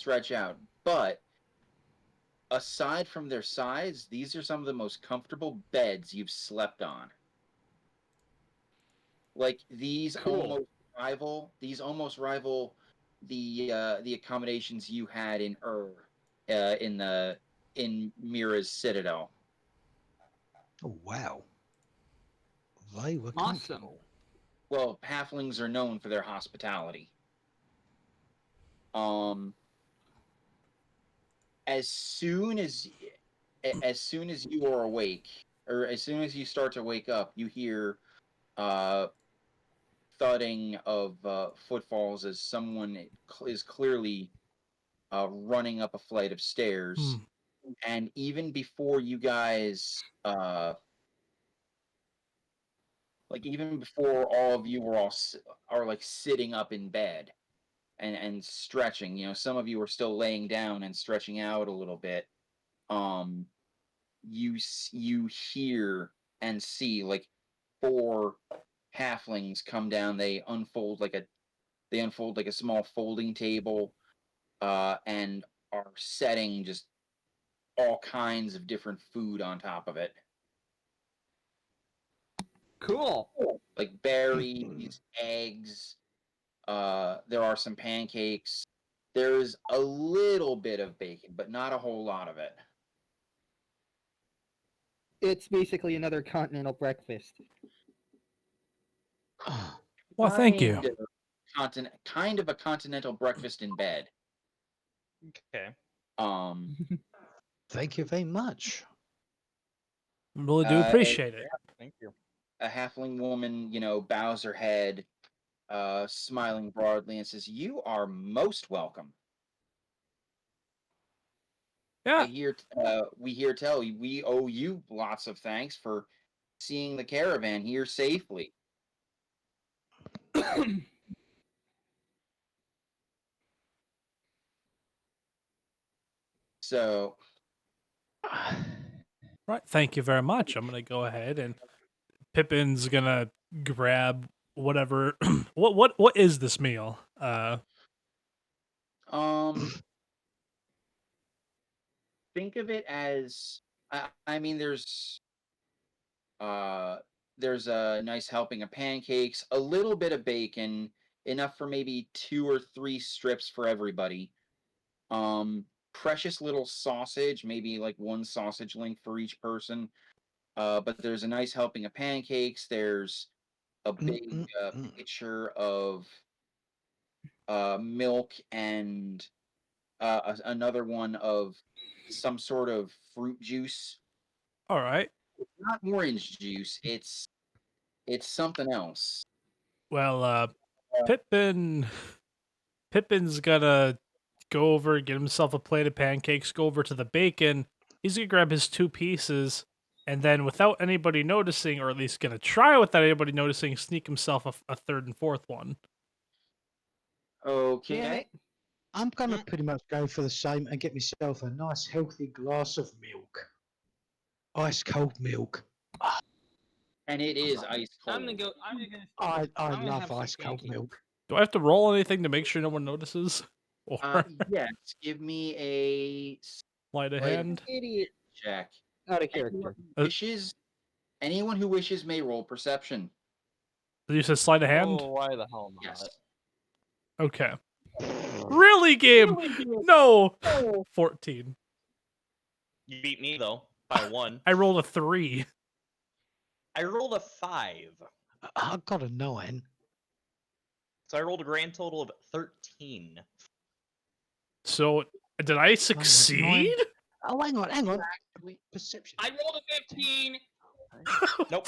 stretch out. But aside from their size, these are some of the most comfortable beds you've slept on. Like Cool. these almost rival the accommodations you had in in Mira's Citadel. Oh, wow. They were Awesome. comfortable. Well, halflings are known for their hospitality. Um, as soon as as soon as you are awake, or as soon as you start to wake up, you hear uh, thudding of footfalls as someone is clearly running up a flight of stairs. And even before you guys, like even before all of you are like sitting up in bed and stretching, some of you are still laying down and stretching out a little bit. Um, you hear and see like four halflings come down. They unfold like a small folding table, and are setting just all kinds of different food on top of it. Cool. Like berries, eggs, there are some pancakes. There's a little bit of bacon, but not a whole lot of it. It's basically another continental breakfast. Well, thank you. Kind of a continental breakfast in bed. Okay. Thank you very much. Really do appreciate it. Thank you. A halfling woman, bows her head, smiling broadly, and says, "You are most welcome." Yeah. We hear tell you we owe you lots of thanks for seeing the caravan here safely. So, Right. Thank you very much. I'm gonna go ahead and Pippin's gonna grab whatever. What is this meal? think of it as I mean, there's a nice helping of pancakes, a little bit of bacon, enough for maybe 2 or 3 strips for everybody. Precious little sausage, maybe like one sausage link for each person. But there's a nice helping of pancakes. There's a big pitcher of milk and another one of some sort of fruit juice. All right. It's not orange juice. It's something else. Well, Pippin's gonna go over, get himself a plate of pancakes, go over to the bacon. He's gonna grab his 2 pieces, and then without anybody noticing, or at least gonna try without anybody noticing, sneak himself a third and fourth one. Okay. I'm going to pretty much go for the same and get myself a nice healthy glass of milk. Ice cold milk. And it is ice cold. I'm gonna I I'm gonna love have ice some cold pancakes. milk. Do I have to roll anything to make sure no one notices? Or Yes, give me a sleight of sleight hand? Idiot. check. Out of character. Anyone who wishes may roll perception. You said sleight of hand? Oh, why the hell not? Yes. Okay. Really, game? No! 14. You beat me though by 1. I rolled a 3. I rolled a 5, I got a 9. so I rolled a grand total of 13. So, did I succeed? Oh, hang on. Perception. I rolled a 15. Nope.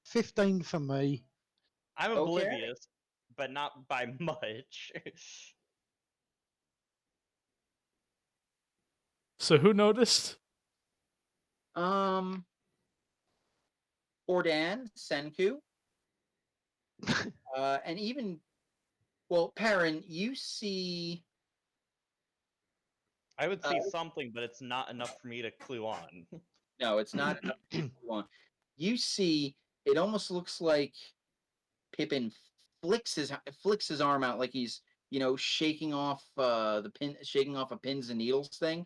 15 for me. I'm Okay. oblivious, but not by much. So who noticed? Ordan, Senku, and even Perrin, you see. I would see something, but it's not enough for me to clue on. No, it's not enough to keep you on. You see, it almost looks like Pippin flicks his arm out like he's shaking off shaking off a pins and needles thing.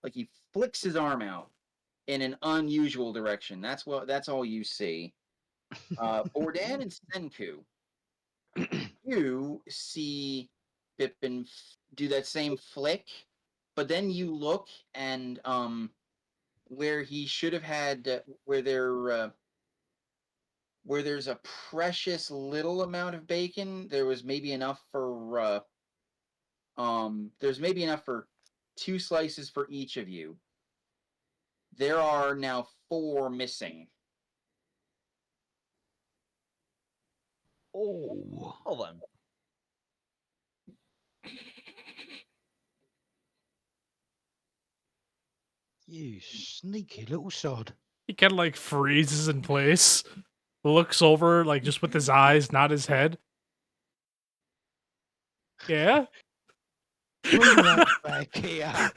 Like he flicks his arm out in an unusual direction. That's all you see. Bordan and Senku, you see Pippin do that same flick, but then you look and where he should have had where there's a precious little amount of bacon, there was maybe enough for there's maybe enough for 2 slices for each of you. There are now 4 missing. Oh, Hold on. you sneaky little sod. He kind of like freezes in place, looks over like just with his eyes, not his head. Yeah. Bring that back here.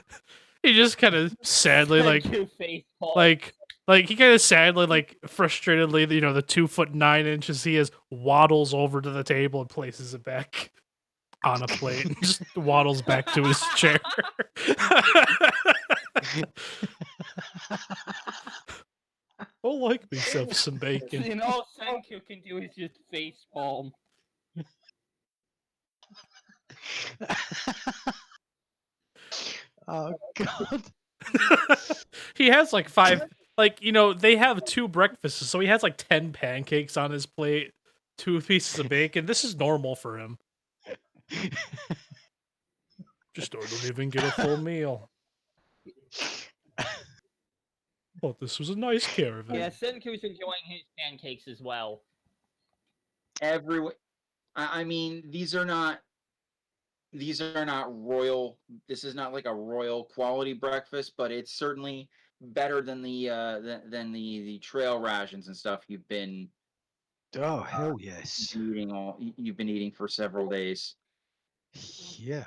He just kind of sadly Senku like he kind of sadly frustratedly, the 2'9" he is waddles over to the table and places it back on a plate and just waddles back to his chair. I like myself some bacon. And all Senku can do is just face palm. Oh God. He has like 5, they have 2 breakfasts, so he has like 10 pancakes on his plate, 2 pieces of bacon. This is normal for him. Just don't even get a full meal. Thought this was a nice caravan. Yeah, Senku's enjoying his pancakes as well. I mean, these are not royal. This is not like a royal quality breakfast, but it's certainly better than the trail rations and stuff you've been Oh hell yes. you've been eating for several days. Yeah,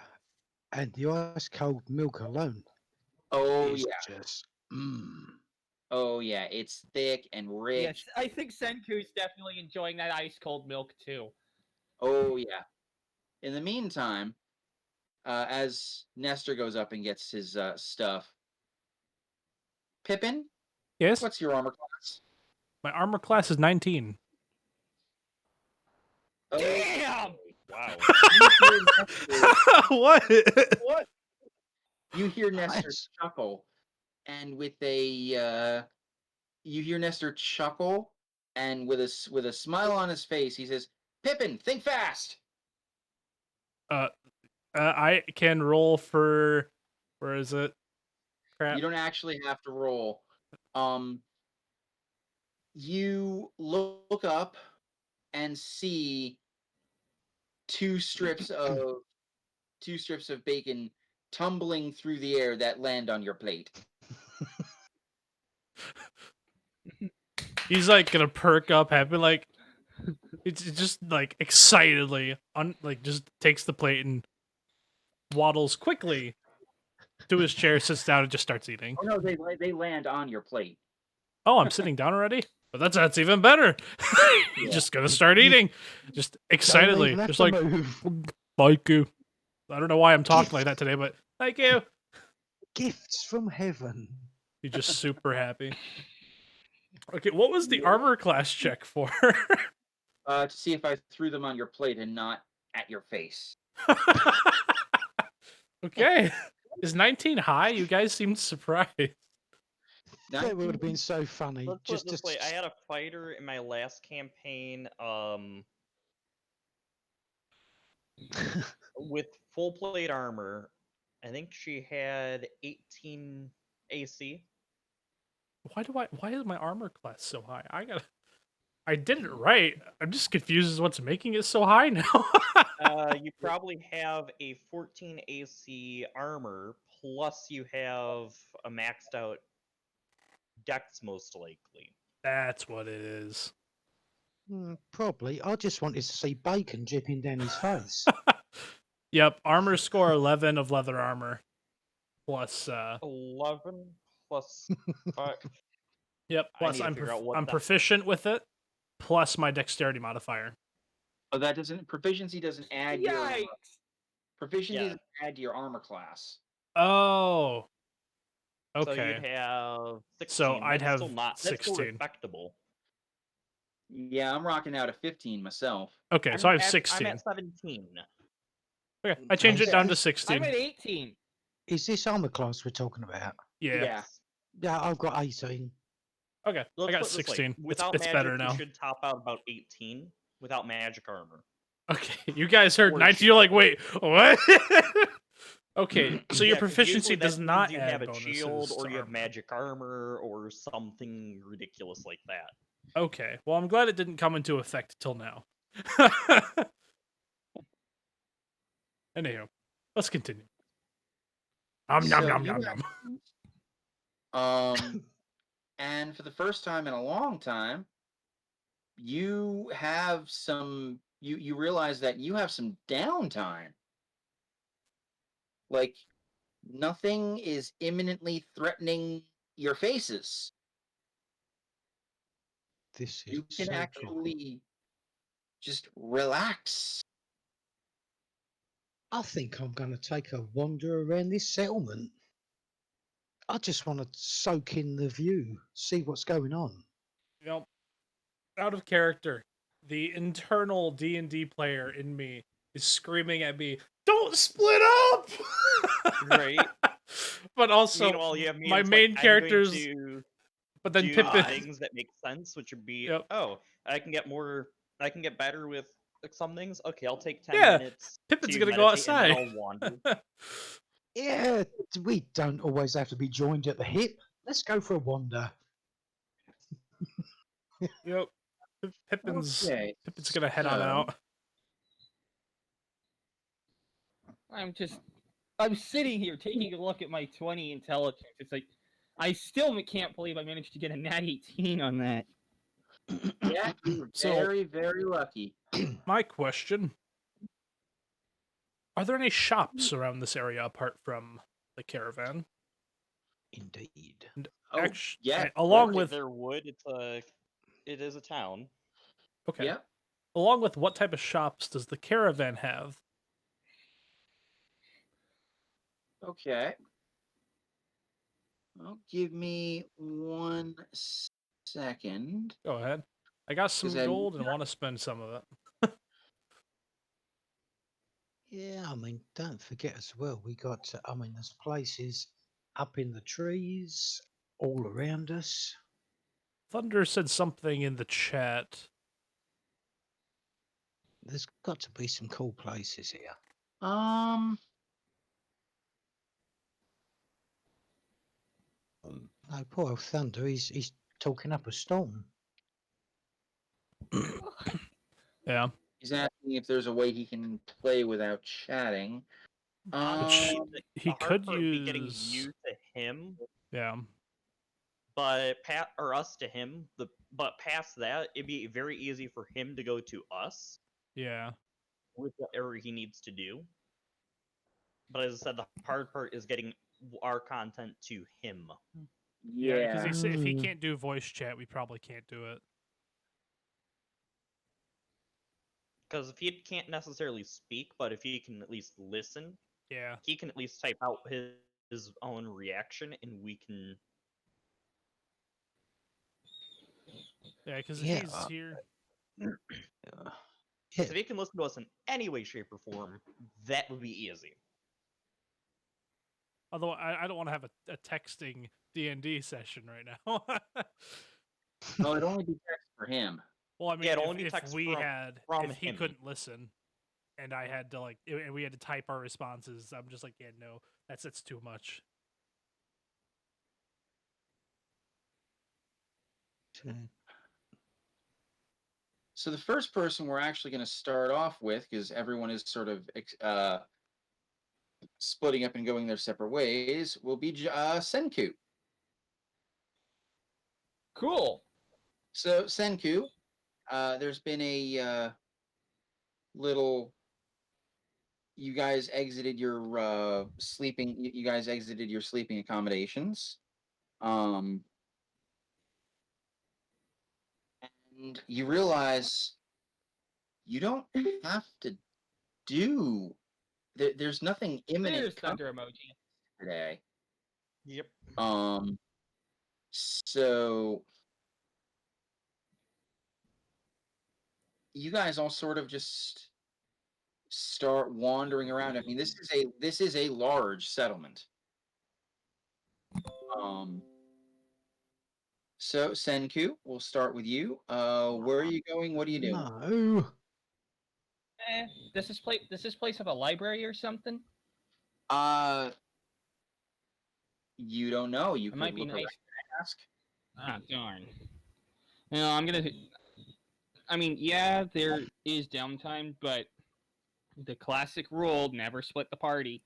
and the ice cold milk alone Oh is yeah. just. Oh yeah, it's thick and rich. Yes, I think Senku's definitely enjoying that ice cold milk too. Oh yeah. In the meantime, as Nestor goes up and gets his stuff, Pippin, Yes? what's your armor class? My armor class is 19. Oh, Damn! Wow. What? What? You hear Nestor Nice. chuckle, and with with a smile on his face, he says, "Pippin, think fast." I can roll for. Where is it? Crap. You don't actually have to roll. You look up and see 2 strips of bacon tumbling through the air that land on your plate. He's like gonna perk up, happy, like it's just like excitedly, just takes the plate and waddles quickly to his chair, sits down, and just starts eating. Oh no, they land on your plate. Oh, I'm sitting down already? But that's even better. He's just gonna start eating, just excitedly, just like thank you. I don't know why I'm talking like that today, but thank you. Gifts from heaven. He's just super happy. Okay, what was the armor class check for? To see if I threw them on your plate and not at your face. Okay. Is 19 high? You guys seemed surprised. That would have been so funny. Let's put Just it this way. I had a fighter in my last campaign with full plate armor. I think she had 18 AC. Why is my armor class so high? I did it right. I'm just confused as what's making it so high now. You probably have a 14 AC armor, plus you have a maxed out dex, most likely. That's what it is. Probably. I just wanted to see bacon dripping down his face. Yep, armor score 11 of leather armor. Plus 11 plus 5. Yep, I plus need to figure out what I'm the- proficient with it, plus my dexterity modifier. Oh, that doesn't proficiency doesn't add Yikes! Proficiency Yeah. is add to your armor class. Oh. So you'd Okay. have 16. So I'd That's have still not. That's still 16. respectable. Yeah, I'm rocking out a 15 myself. Okay, so I have I'm 16. at 17. Okay, I changed it Is down to this- 16. I'm at 18. Is this armor class we're talking about? Yeah. Yes. Yeah, I've got 18. Okay, Let's I got put it this way, 16. Without It's magic, better you now. should top out about 18 without magic armor. Okay, you guys heard Or 19. You're like, shield. wait, what? Okay, so your 'cause proficiency usually that does means not you add have a bonuses shield to or you have armor. magic armor or something ridiculous like that. Okay, well, I'm glad it didn't come into effect till now. Anywho, let's continue. Nom nom So nom you nom nom. and for the first time in a long time, you have some. You realize that you have some downtime. Like nothing is imminently threatening your faces. This is You can so cool. actually just relax. I think I'm going to take a wander around this settlement. I just want to soak in the view, see what's going on. You know, out of character, the internal D&D player in me is screaming at me, "Don't split up!" Right. But also, Meanwhile, you have me. my It's main like, characters. I'm going to But then do Pippin. things that make sense, which would be, Yep. oh, I can get better with some things. Okay, I'll take 10 Yeah, minutes Pippin's to gonna go meditate, and then outside. I'll wander. Yeah, we don't always have to be joined at the hip. Let's go for a wander. Yep. Pippin's Okay, gonna head on so- out. I'm sitting here taking a look at my 20 intelligence. It's like, I still can't believe I managed to get a nat 18 on that. Yeah, you're So- very, very lucky. My question: are there any shops around this area apart from the caravan? Indeed. Oh, Actu- yeah. along Okay, with there would. It is a town. okay, Yeah. along with what type of shops does the caravan have? Okay. Well, give me 1 second. Go ahead. I got some 'Cause I- gold and want to spend some of it. Yeah, I mean, don't forget as well, we got, I mean, there's places up in the trees, all around us. Thunder said something in the chat. There's got to be some cool places here. Um, No, poor old Thunder, he's talking up a storm. Yeah. he's asking if there's a way he can play without chatting. Honestly, Um, He the hard could part would be getting use. you to him, Yeah. but us to him. But past that, it'd be very easy for him to go to us Yeah. with whatever he needs to do. But as I said, the hard part is getting our content to him. Yeah, because if he Mm. can't do voice chat, we probably can't do it. Because if he can't necessarily speak, but if he can at least listen, Yeah. he can at least type out his own reaction, and we can. Yeah, because Yeah, if he's here. Yeah. If he can listen to us in any way, shape, or form, that would be easy. Although I don't want to have a texting D&D session right now. oh, it'd only be text for him. Well, I mean, Yeah, it'd only be if text we from- had, from if he him. couldn't listen, and I had to and we had to type our responses, I'm just like, yeah, no, that's too much. So the first person we're actually going to start off with, because everyone is sort of splitting up and going their separate ways, will be Senku. Cool. So Senku, there's been a little. You guys exited your sleeping. You guys exited your sleeping accommodations, and you realize you don't have to do there's nothing imminent There's coming thunder emoji. today. Yep. So you guys all sort of just start wandering around. I mean, this is a large settlement. So Senku, we'll start with you. Where are you going? What are you doing? No. Does this place have a library or something? You don't know. You It could might be look around nice. and ask. Ah, darn. No, I'm gonna. I mean, yeah, there is downtime, but the classic rule: never split the party.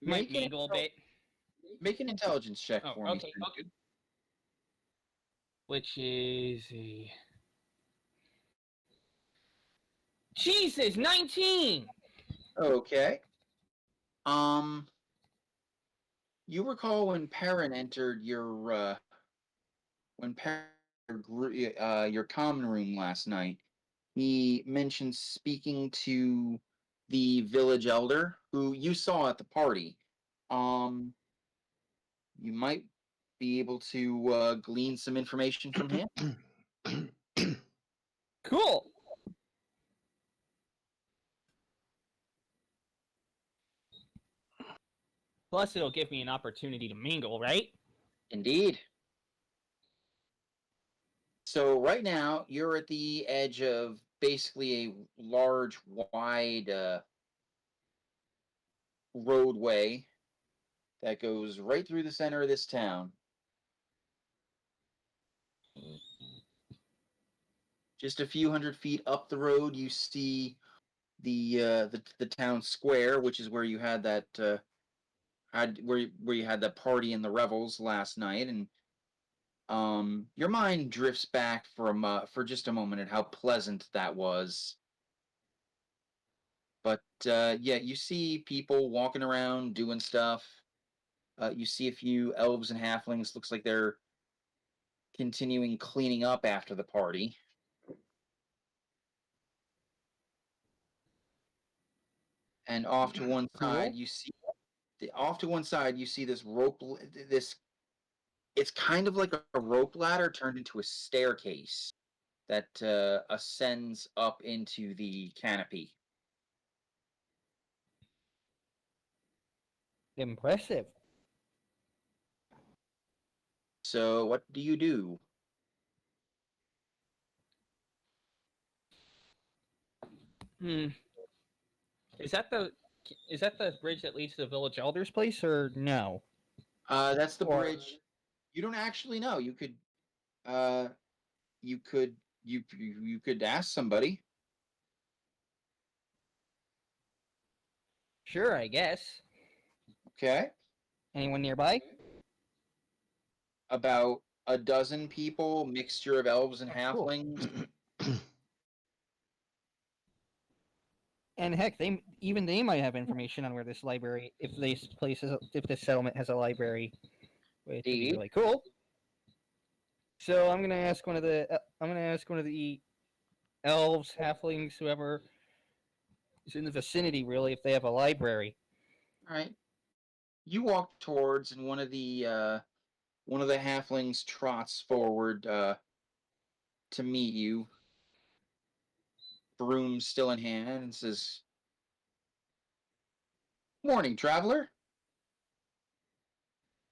Might mingle a bit. Make an intelligence check Oh, for me. okay, Senku. okay. Which is a Jesus 19. Okay. You recall when Perrin entered your your common room last night, he mentioned speaking to the village elder who you saw at the party. You might be able to glean some information from him. Cool. Plus, it'll give me an opportunity to mingle, right? Indeed. So right now you're at the edge of basically a large, wide roadway that goes right through the center of this town. Just a few hundred feet up the road, you see the town square, which is where you had that where you had that party and the revels last night, and your mind drifts back for just a moment at how pleasant that was. But yeah, you see people walking around doing stuff. You see a few elves and halflings. Looks like they're continuing cleaning up after the party. And off to one side, you see this rope. This it's kind of like a rope ladder turned into a staircase that ascends up into the canopy. Impressive. So what do you do? Hmm. Is that the bridge that leads to the village elder's place, or no? That's the Or- bridge. You don't actually know. Uh, you could, you could ask somebody. Sure, I guess. Okay, Anyone nearby? about a dozen people, mixture of elves and Oh, cool. halflings. And heck, they might have information on where this library, if this settlement has a library, which would be Indeed. really cool. So I'm gonna ask one of the elves, halflings, whoever is in the vicinity, really, if they have a library. All right. You walk towards, and one of the halflings trots forward to meet you, broom still in hand, and says, "Morning, traveler."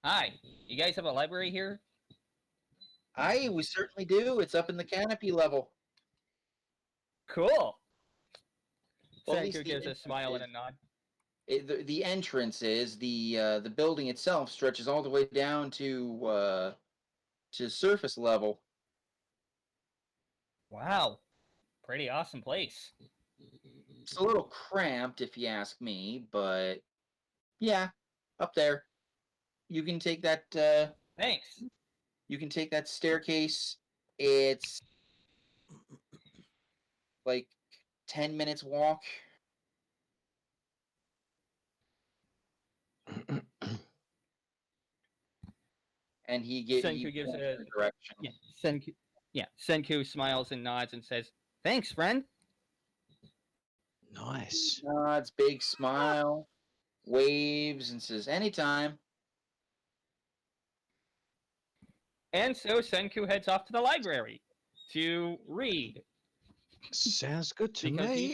Hi, you guys have a library here? Aye, we certainly do. It's up in the canopy level. Cool. Well, at least Senku the gives a entrance smile and is- a nod. the entrance is the building itself stretches all the way down to surface level. Wow, pretty awesome place. It's a little cramped if you ask me, but yeah, up there. You can take that Thanks. staircase. It's like 10 minutes walk. And he Senku gives points a in the direction. Senku smiles and nods and says Thanks, friend. Nice. Nods, big smile, waves, and says, "Anytime." And so Senku heads off to the library to read Sounds good to because me.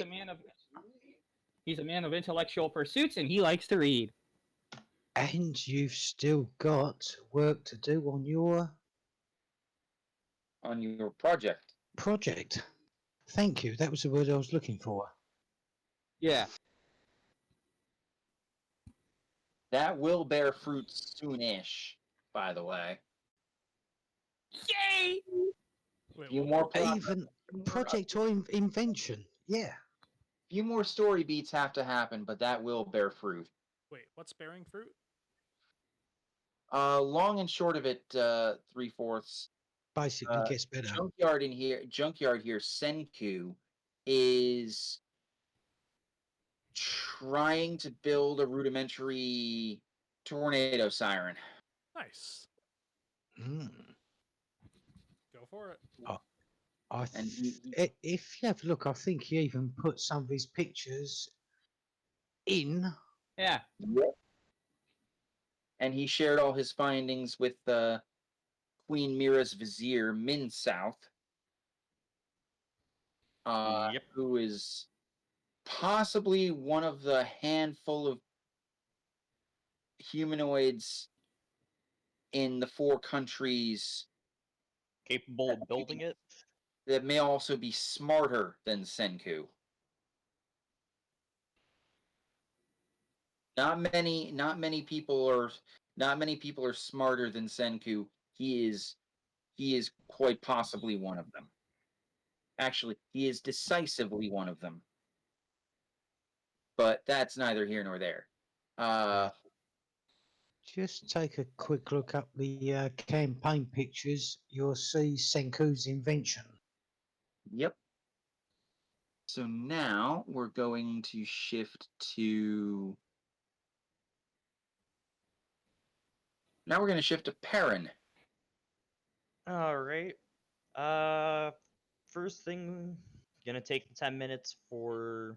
he's a man of intellectual pursuits and he likes to read. And you've still got work to do on your On your project. project. Thank you. That was the word I was looking for. Yeah. That will bear fruit soonish, by the way. Yay! Wait, Few what- more Even project or invention. Yeah. few more story beats have to happen, but that will bear fruit. wait, what's bearing fruit? Long and short of it, 3/4. Basically gets better. Junkyard here, Senku is trying to build a rudimentary tornado siren. Nice. Mm. Go for it. And If you have a look, I think he even put some of his pictures in. Yeah. Yep. And he shared all his findings with Queen Mira's vizier, Min South, Yep. who is possibly one of the handful of humanoids in the 4 countries Capable of building it. that may also be smarter than Senku. Not many people are smarter than Senku. He is quite possibly one of them. Actually, he is decisively one of them. But that's neither here nor there. Just take a quick look up the campaign pictures. You'll see Senku's invention. Yep. So now we're going to shift to. Now we're going to shift to Perrin. All right. First thing, gonna take 10 minutes to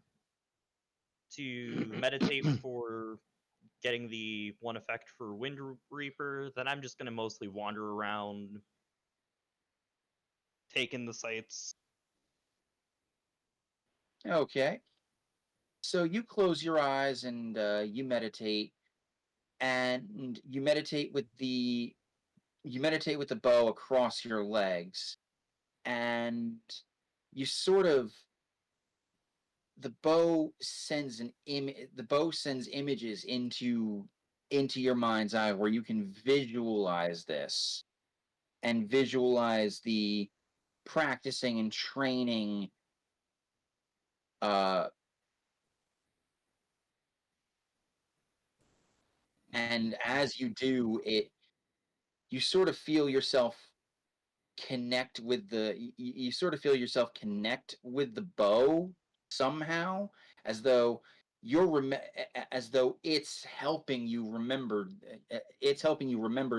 meditate for getting the one effect for Wind Reaper. Then I'm just gonna mostly wander around, take in the sights. Okay. So you close your eyes and you meditate, and you meditate with the bow across your legs, and you sort of the bow sends images into your mind's eye where you can visualize this and visualize the practicing and training uh and as you do it, you sort of feel yourself connect with you sort of feel yourself connect with the bow somehow, as though as though it's helping you remember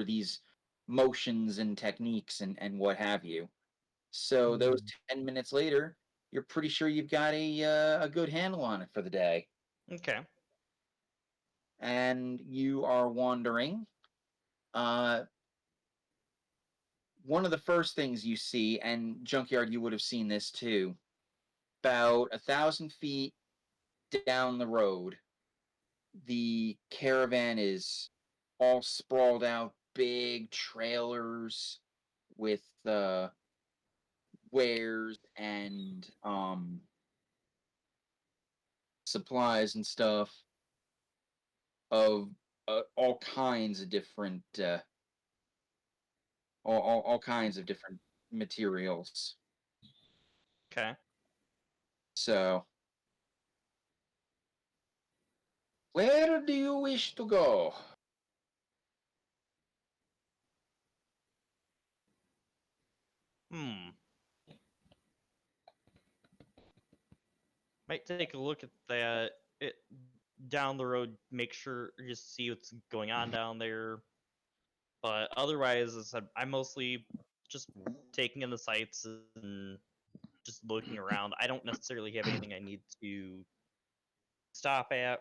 these motions and techniques and what have you. So those 10 minutes later, you're pretty sure you've got a good handle on it for the day, Okay. and you are wandering. uh One of the first things you see, and Junkyard, you would have seen this too, about 1,000 feet down the road, the caravan is all sprawled out, big trailers with wares and supplies and stuff of all kinds of different all kinds of different materials. Okay. So, where do you wish to go? Might take a look at that it down the road, make sure just see what's going on down there. But otherwise, as I said, I'm mostly just taking in the sights and just looking around. I don't necessarily have anything I need to stop at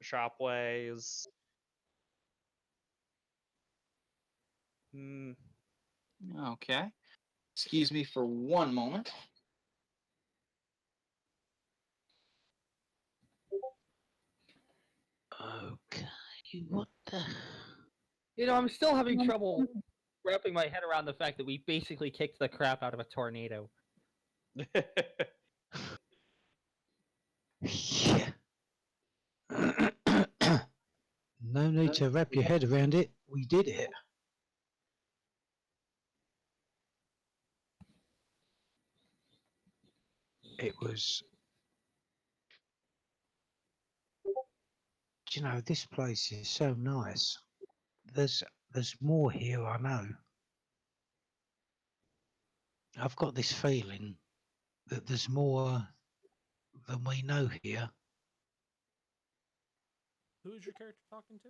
shopways. Hmm. Okay. Excuse me for one moment. Okay, what the? I'm still having trouble wrapping my head around the fact that we basically kicked the crap out of a tornado. Yeah. No need to wrap your head around it. We did it. It was. Do you know, this place is so nice. There's more here, I know. I've got this feeling that there's more than we know here. Who is your character talking to?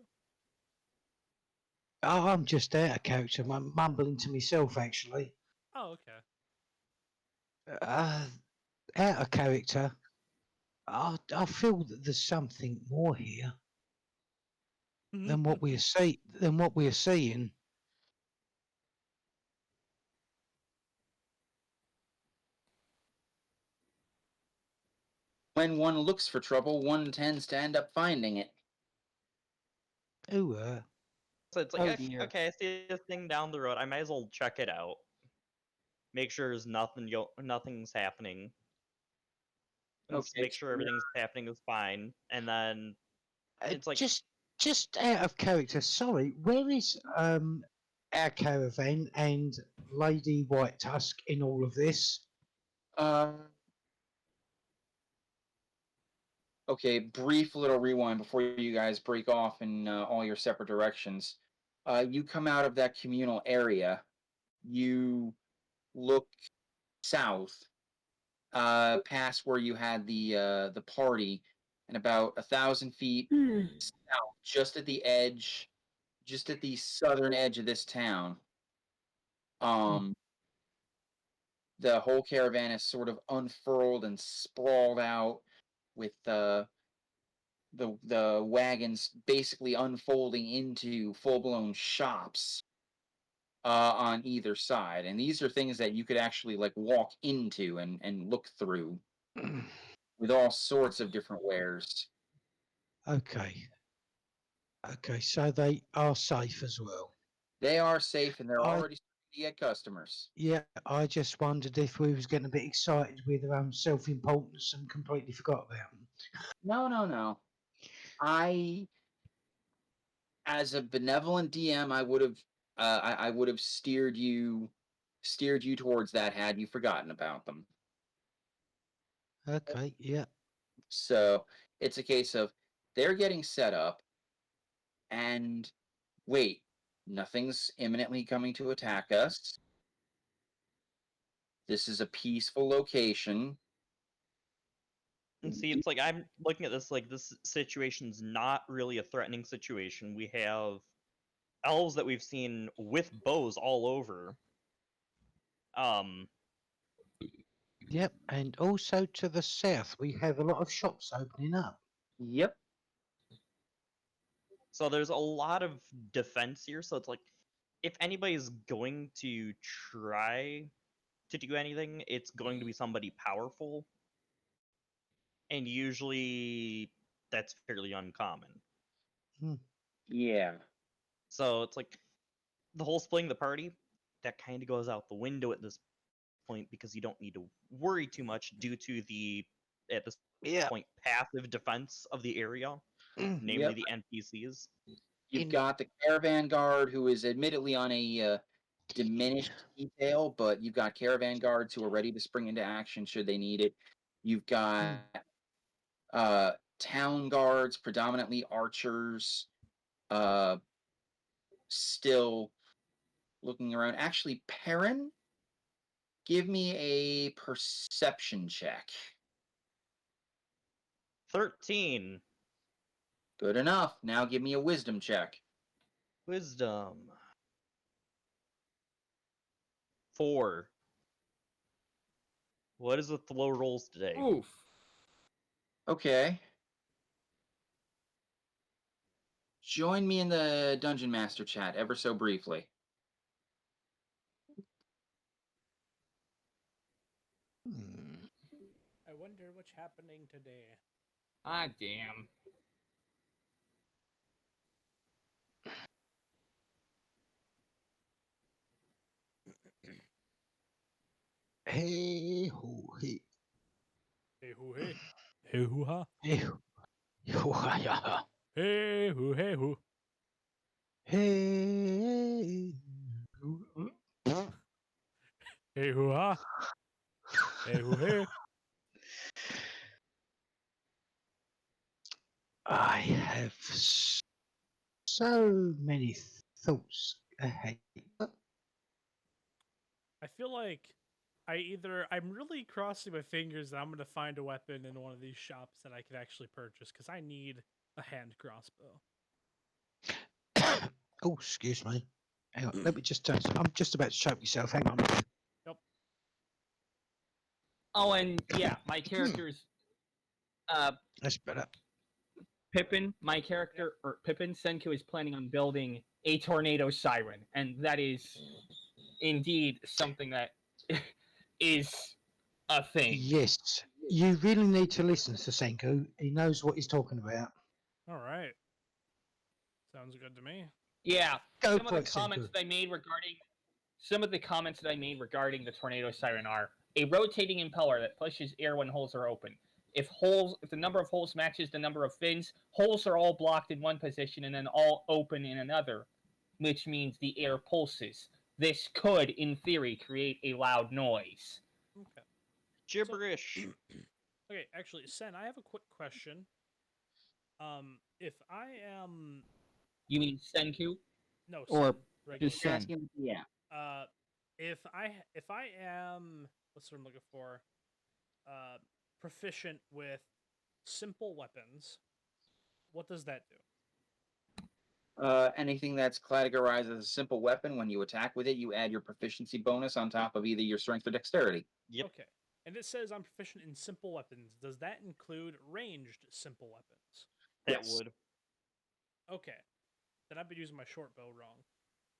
Oh, I'm just out of character. I'm mumbling to myself, actually. Oh, okay. Out of character. I feel that there's something more here than what we are seeing. When one looks for trouble, one tends to end up finding it. Ooh, So it's like, Oh, dear. okay, I see this thing down the road. I might as well check it out. Make sure there's nothing's happening. And Okay, make sure everything's happening is fine. And then it's like, just out of character. Sorry, where is our caravan and Lady White Tusk in all of this? Okay, brief little rewind before you guys break off in all your separate directions. You come out of that communal area. You look south, past where you had the party, and about 1,000 feet south, just at the edge, just at the southern edge of this town. The whole caravan is sort of unfurled and sprawled out, with the wagons basically unfolding into full-blown shops on either side. And these are things that you could actually like walk into and look through, with all sorts of different wares. Okay. Okay, so they are safe as well. They are safe and they're I- already starting to get customers. Yeah, I just wondered if we was getting a bit excited with our own self-importance and completely forgot about them. No. I, as a benevolent DM, I would have I would have steered you towards that had you forgotten about them. Okay, yeah. So it's a case of they're getting set up, and wait, nothing's imminently coming to attack us. This is a peaceful location. and see, it's like I'm looking at this like this situation's not really a threatening situation. We have elves that we've seen with bows all over. Yep, and also to the south, we have a lot of shops opening up. Yep. So there's a lot of defense here. So it's like, if anybody's going to try to do anything, it's going to be somebody powerful, and usually that's fairly uncommon. Yeah. So it's like the whole splitting the party that kind of goes out the window at this point, because you don't need to worry too much due to the at this Yeah. point passive defense of the area, namely Yep. the NPCs. You've In- got the caravan guard, who is admittedly on a diminished detail, but you've got caravan guards who are ready to spring into action should they need it. You've got town guards, predominantly archers, still looking around. Actually, Perrin, give me a perception check. 13 Good enough. Now give me a wisdom check. wisdom. 4. What is with the low rolls today? Oof. Okay. Join me in the Dungeon Master chat ever so briefly. Hmm. I wonder what's happening today. Ah, damn. Hey ho hey. Hey hoo hey. Hey hoo ha. Hey ho ha ya. Hey hoo hey hoo. Hey. Hey hoo ha. Hey hoo hey. I have so many thoughts ahead. I feel like I'm really crossing my fingers that I'm gonna find a weapon in one of these shops that I could actually purchase because I need a hand crossbow. Oh, excuse me. Hang on, let me just turn. I'm just about to choke myself. Hang on. Yep. Oh, and yeah, my character's That's better. Pippin. My character, or Pippin Senku, is planning on building a tornado siren, and that is indeed something that is a thing. Yes, you really need to listen to Senku. He knows what he's talking about. All right. Sounds good to me. Yeah, Go some of for the it, comments Senku. that I made regarding the tornado siren are a rotating impeller that pushes air when holes are open. If the number of holes matches the number of fins, holes are all blocked in one position and then all open in another, which means the air pulses. This could, in theory, create a loud noise. Okay. Gibberish. Okay, actually, Sen, I have a quick question. If I am You mean Senku? no Or Sen, regular just Sen. Sen. Asking, yeah. Uh, if I am what's what I'm looking for, proficient with simple weapons, what does that do? Anything that's categorized as a simple weapon, when you attack with it, you add your proficiency bonus on top of either your strength or dexterity. Yep. Okay, and it says I'm proficient in simple weapons. Does that include ranged simple weapons? That Yes. would. Okay, then I've been using my short bow wrong.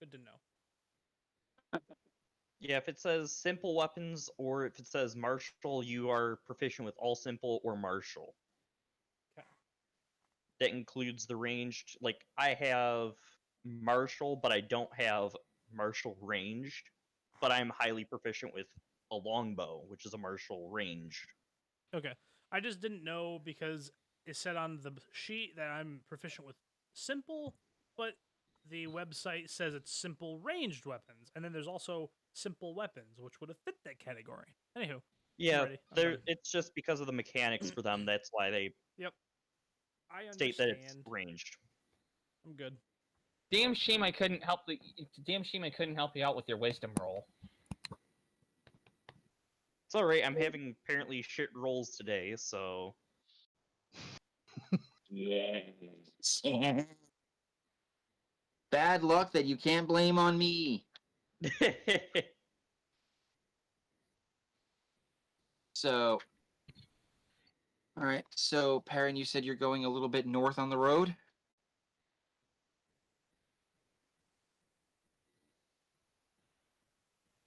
Good to know. Yeah, if it says simple weapons or if it says martial, you are proficient with all simple or martial. Okay. That includes the ranged. Like, I have martial, but I don't have martial ranged. But I'm highly proficient with a longbow, which is a martial ranged. Okay. I just didn't know because it said on the sheet that I'm proficient with simple, but the website says it's simple ranged weapons, and then there's also simple weapons, which would have fit that category. Anywho, Yeah, ready. I'm done. it's just because of the mechanics for them. That's why they Yep, I state that it's understand. ranged. I'm good. Damn shame I couldn't help you out with your wisdom roll. It's alright, I'm having apparently shit rolls today, so. Yes. Bad luck that you can't blame on me. So, all right. So, Perrin, you said you're going a little bit north on the road.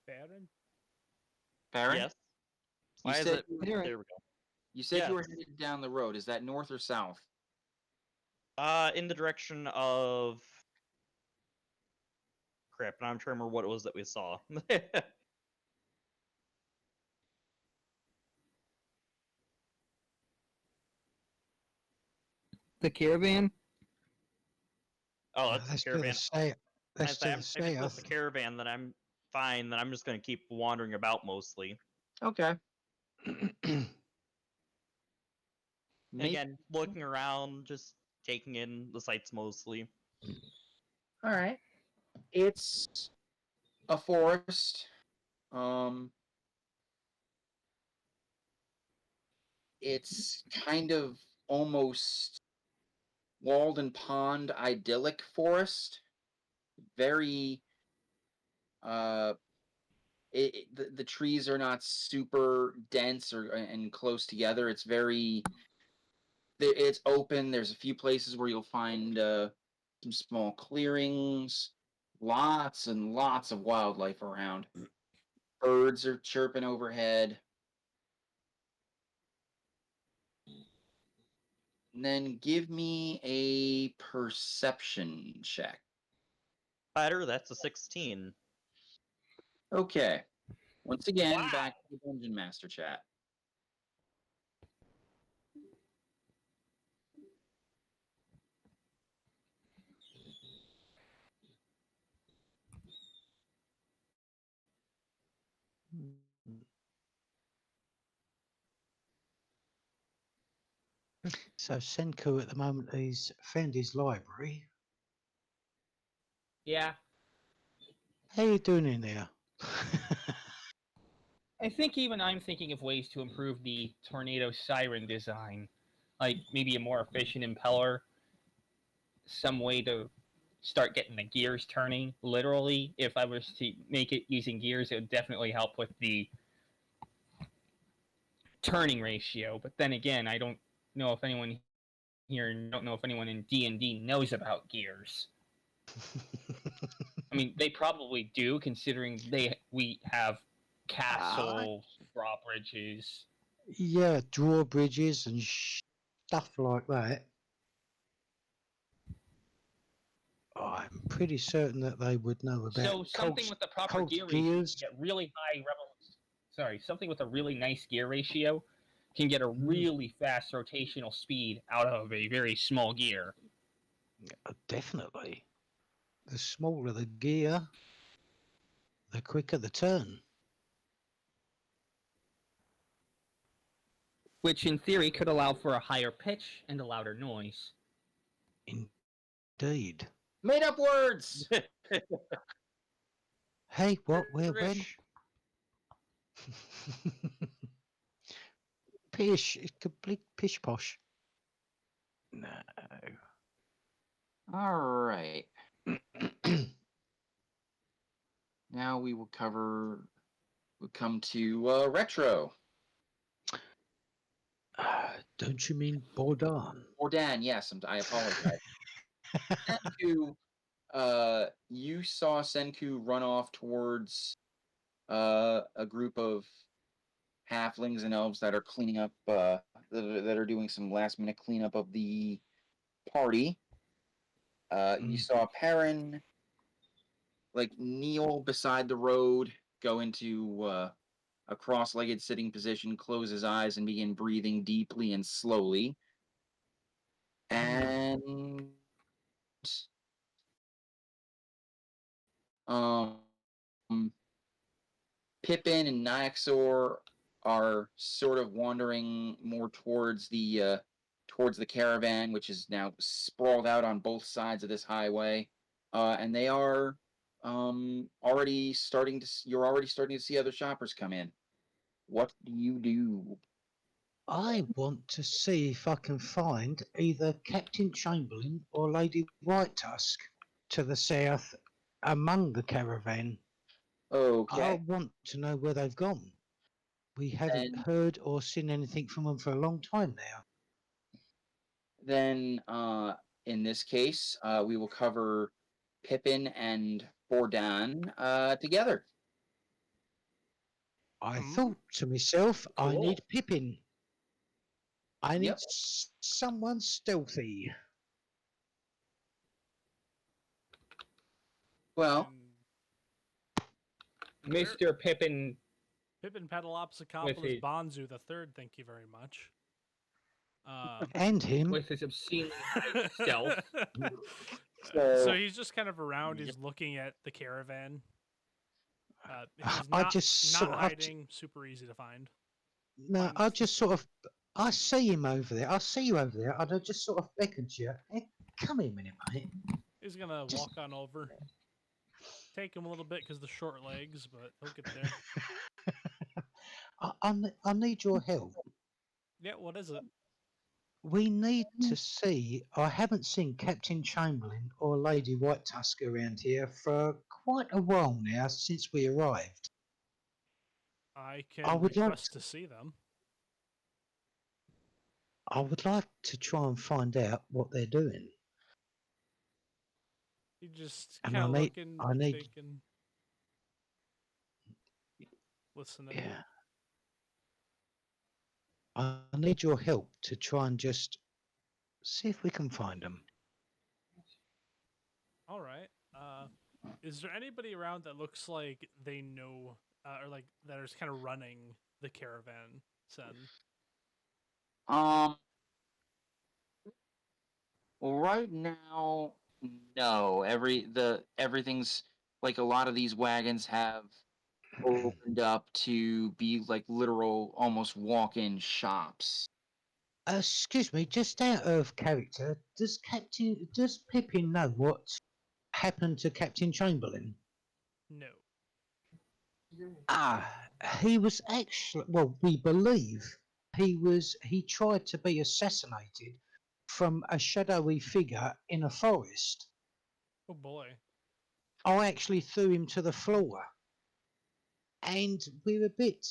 Baron? Perrin, Yes. you Why is said it? There. There we go. you said you were Yes. headed down the road. Is that north or south? In the direction of. Crap, now I'm trying to remember what it was that we saw. The caravan? Oh, No, that's the let's do the caravan. stay. Let's do the If stay it's just off. the caravan, then I'm fine. Then I'm just going to keep wandering about mostly. Okay. And Make, again, looking around, just taking in the sights mostly. all right. It's a forest. Um, it's kind of almost walled and pond idyllic forest. Very the trees are not super dense and close together. It's it's open. There's a few places where you'll find some small clearings, lots and lots of wildlife around. Birds are chirping overhead. And then give me a perception check. Spider, that's a 16. Okay. Once again, Wow. back to the Dungeon Master chat. So Senku at the moment he's found his library. Yeah. How you doing in there? I think even I'm thinking of ways to improve the tornado siren design. Like maybe a more efficient impeller. Some way to start getting the gears turning. Literally, if I was to make it using gears, it would definitely help with the turning ratio. But then again, I don't know if anyone here, don't know if anyone in D&D knows about gears. I mean, they probably do, considering we have castle drawbridges. Yeah, drawbridges and stuff like that. I'm pretty certain that they would know about So something with the proper Colt's gear ratio gears. can get really high something with a really nice gear ratio can get a really fast rotational speed out of a very small gear. Definitely. The smaller the gear, the quicker the turn. Which in theory could allow for a higher pitch and a louder noise. Indeed. Made up words! Hey, what? Where? When? Rish. Pish. It's complete pish posh. No. All right. Now we'll come to retro. Don't you mean Bordan? Or Dan, yes, I apologize. Senku, you saw Senku run off towards a group of halflings and elves that are cleaning up, that are doing some last minute cleanup of the party. You saw Perrin kneel beside the road, go into a cross-legged sitting position, close his eyes, and begin breathing deeply and slowly. And Pippin and Nyaxor are sort of wandering more towards the caravan, which is now sprawled out on both sides of this highway, and they are already starting to. You're already starting to see other shoppers come in. What do you do? I want to see if I can find either Captain Chamberlain or Lady White Tusk to the south among the caravan. I Okay, want to know where they've gone. We haven't And- heard or seen anything from them for a long time now. then in this case, we will cover Pippin and Bordan together. I thought to myself, I Cool. need Pippin. I need Yep. someone stealthy. Well, Mr. Pippin Pippin Pedalopsicopoulos With his- Bonzu the third, thank you very much. And him. with his obscenely high stealth. So he's just kind of around. He's looking at the caravan. He's I not, just not sort of- hiding. Super easy to find. No, I just sort of, I see him over there. I see you over there, and I just sort of beckon to you. Hey, come here a minute, mate. He's gonna Just- walk on over. Take him a little bit because the short legs, but he'll get there. I need your help. Yeah, what is it? We need to see. I haven't seen Captain Chamberlain or Lady White Tusk around here for quite a while now since we arrived. I can I would like request to see them. I would like to try and find out what they're doing. You just And kind I of need, looking, I need, thinking, listening. yeah, I need your help to try and just see if we can find them. All right. Is there anybody around that looks like they know, or like that is kind of running the caravan? Sen. Um, well, right now, no. Everything's like a lot of these wagons have opened up to be like literal, almost walk-in shops. Excuse me, just out of character, does Pippin know what happened to Captain Chamberlain? No. Ah, he was actually, well, we believe he tried to be assassinated from a shadowy figure in a forest. Oh boy. I actually threw him to the floor, and we're a bit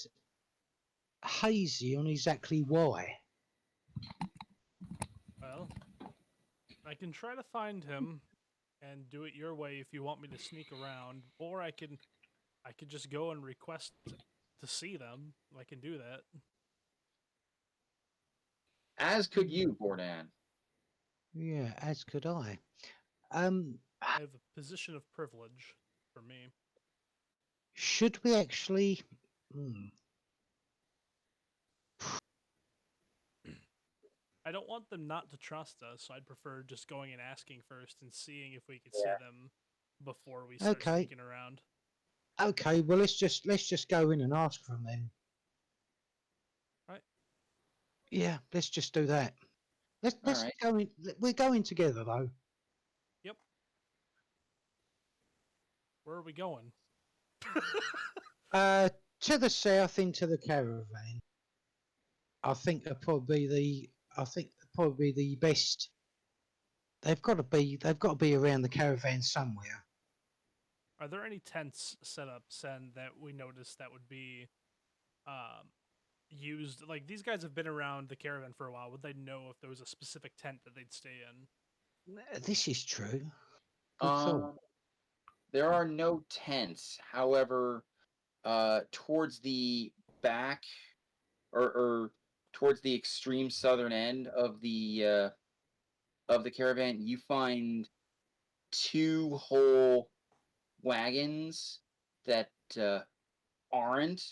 hazy on exactly why. Well, I can try to find him and do it your way if you want me to sneak around, or I could just go and request to see them. I can do that. As could you, Bordan. Yeah, as could I. Um, I have a position of privilege for me. should we actually? Hmm. I don't want them not to trust us, so I'd prefer just going and asking first and seeing if we could see them before we start Okay. sneaking around. Okay, well let's just go in and ask from them. Right. Yeah, let's just do that. Let's All let's right. go in. We're going together though. Yep. Where are we going? Uh, to the south into the caravan. I think they're probably the. I think they're probably the best. They've got to be. They've got to be around the caravan somewhere. Are there any tents set up, Sen, that we noticed that would be used? Like, these guys have been around the caravan for a while. Would they know if there was a specific tent that they'd stay in? This is true. Good thought. There are no tents. However, towards the back or towards the extreme southern end of the caravan, you find two whole wagons that aren't,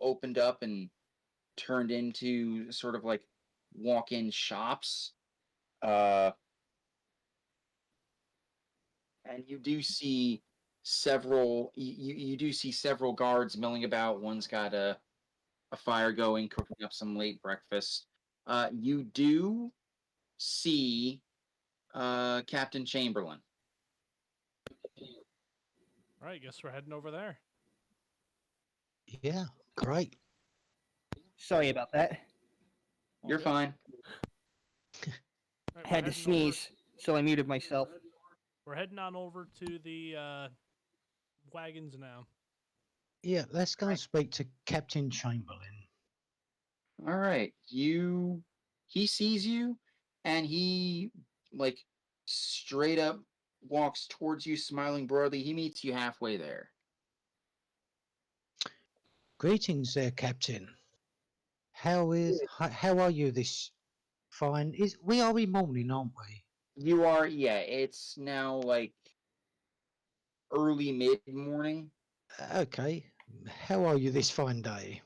opened up and turned into sort of like walk-in shops. Uh, and you do see you do see several guards milling about. One's got a fire going, cooking up some late breakfast. You do see Captain Chamberlain. All right, guess we're heading over there. Yeah, great. Sorry about that. All You're good. fine. All right, Had to sneeze, so I muted myself. We're heading on over to the wagons now. Yeah, let's go and speak to Captain Chamberlain. All right. He sees you and he like straight up walks towards you smiling broadly. He meets you halfway there. Greetings there, Captain. How are you this fine? We are in morning, aren't we? You are, yeah, it's now like early mid morning. Okay. How are you this fine day?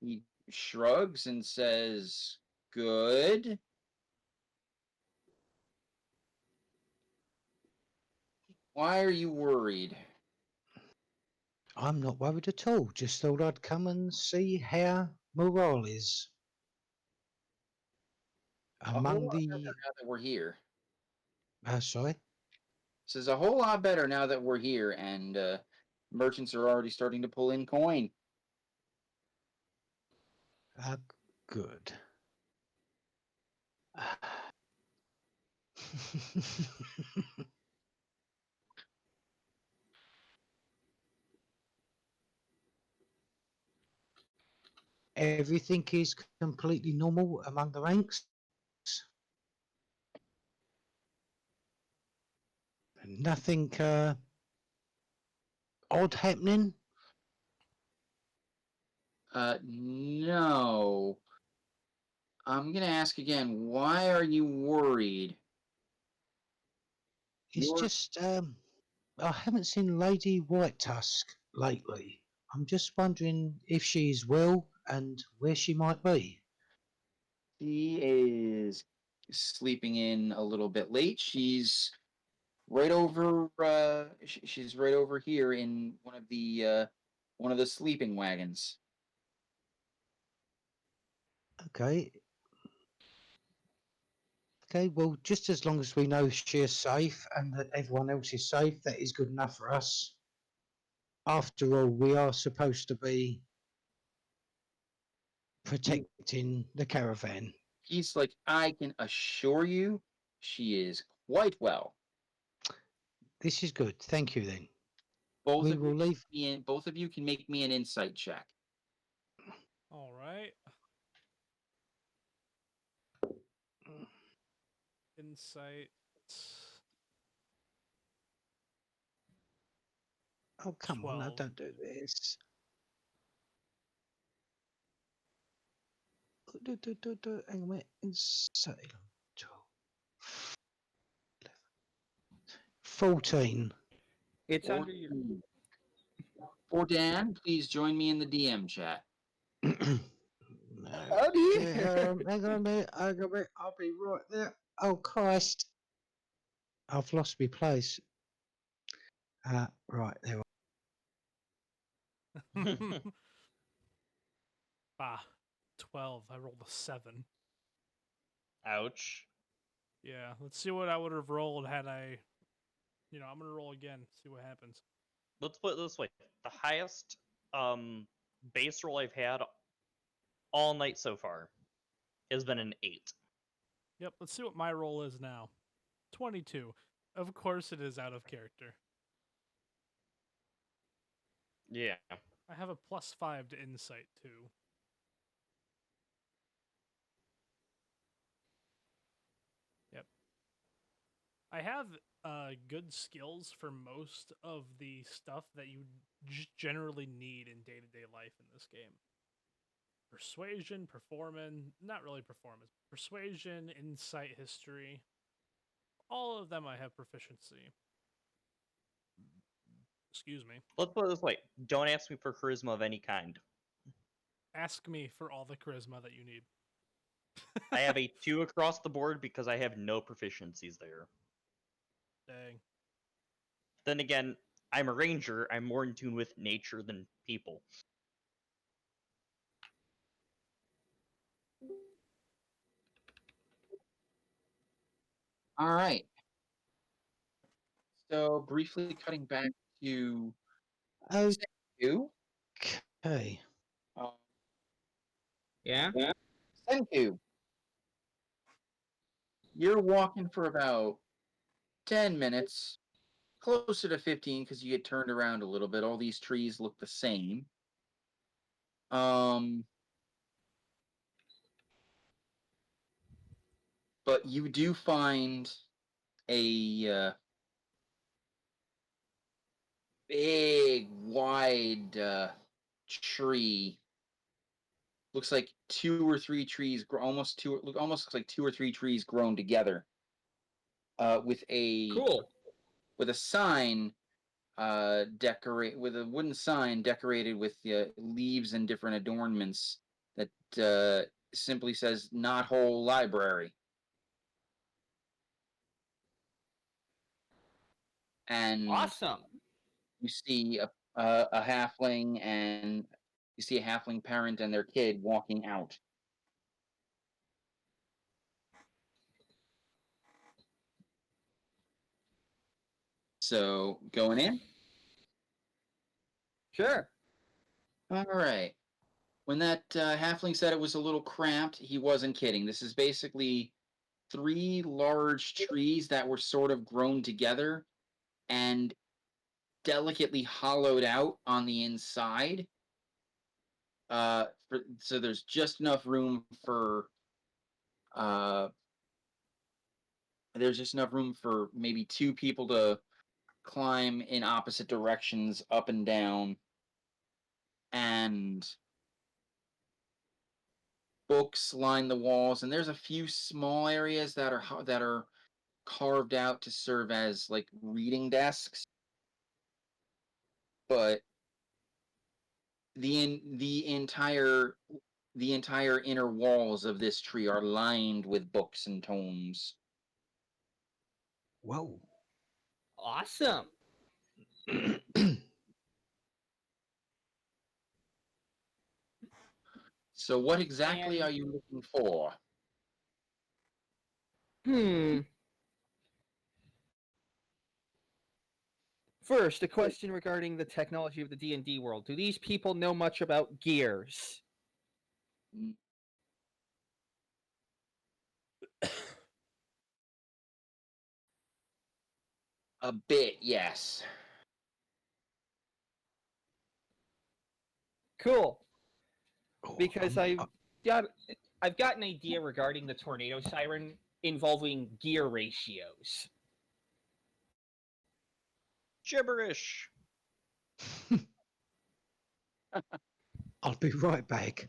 He shrugs and says, "Good." Why are you worried? I'm not worried at all. Just thought I'd come and see how morale is A whole among lot better the. now that we're here. Sorry. Says a whole lot better now that we're here, and merchants are already starting to pull in coin. Good. everything is completely normal among the ranks. Nothing odd happening. No. I'm gonna ask again. Why are you worried? It's You're- just I haven't seen Lady White Tusk lately. I'm just wondering if she's well and where she might be. She is sleeping in a little bit late. She's right over. She's right over here in one of the sleeping wagons. Okay. Okay, well, just as long as we know she is safe and that everyone else is safe, that is good enough for us. After all, we are supposed to be protecting the caravan. He's like, I can assure you, she is quite well. This is good. Thank you then. Both We of will you, leave. both of you can make me an insight check. All right. Insight. Oh, come on. No, 12. don't do this. Hang on a minute. Insight. 12. 14. It's For, under your. for Dan, please join me in the DM chat. Oh dear. Hang on a minute. Hang on a minute. I'll be right there. Oh, Christ. I've lost my place. Right, there. Ah, 12. I rolled a 7. Ouch. Yeah, let's see what I would have rolled had I. I'm gonna roll again. See what happens. Let's put it this way: the highest base roll I've had all night so far has been an 8. Yep. Let's see what my roll is now. 22. Of course, it is out of character. Yeah. I have a +5 to insight too. Yep. I have good skills for most of the stuff that you generally need in day-to-day life in this game. Persuasion, not really performance. Persuasion, insight, history. All of them I have proficiency. Excuse me. Let's put it this way: don't ask me for charisma of any kind. Ask me for all the charisma that you need. I have a 2 across the board because I have no proficiencies there. Dang. Then again, I'm a ranger. I'm more in tune with nature than people. All right. So briefly cutting back to Senku. Okay. Yeah. Senku, you're walking for about 10 minutes, closer to 15 because you get turned around a little bit. All these trees look the same. But you do find a big, wide tree. Looks like 2 or 3 trees, almost looks like 2 or 3 trees grown together. With a sign with a wooden sign decorated with leaves and different adornments that simply says "Not Whole Library." And Awesome. you see a halfling and you see a halfling parent and their kid walking out. So going in. Sure. All right. When that halfling said it was a little cramped, he wasn't kidding. This is basically 3 large trees that were sort of grown together and delicately hollowed out on the inside. so there's just enough room for there's just enough room for maybe two people to climb in opposite directions up and down, and books line the walls, and there's a few small areas that are carved out to serve as like reading desks, but the entire inner walls of this tree are lined with books and tomes. Whoa. Awesome. So what exactly And- are you looking for? First, a question regarding the technology of the D&D world. Do these people know much about gears? A bit, yes. Cool. Oh, Because I'm- I've got an idea regarding the tornado siren involving gear ratios. Gibberish. I'll be right back.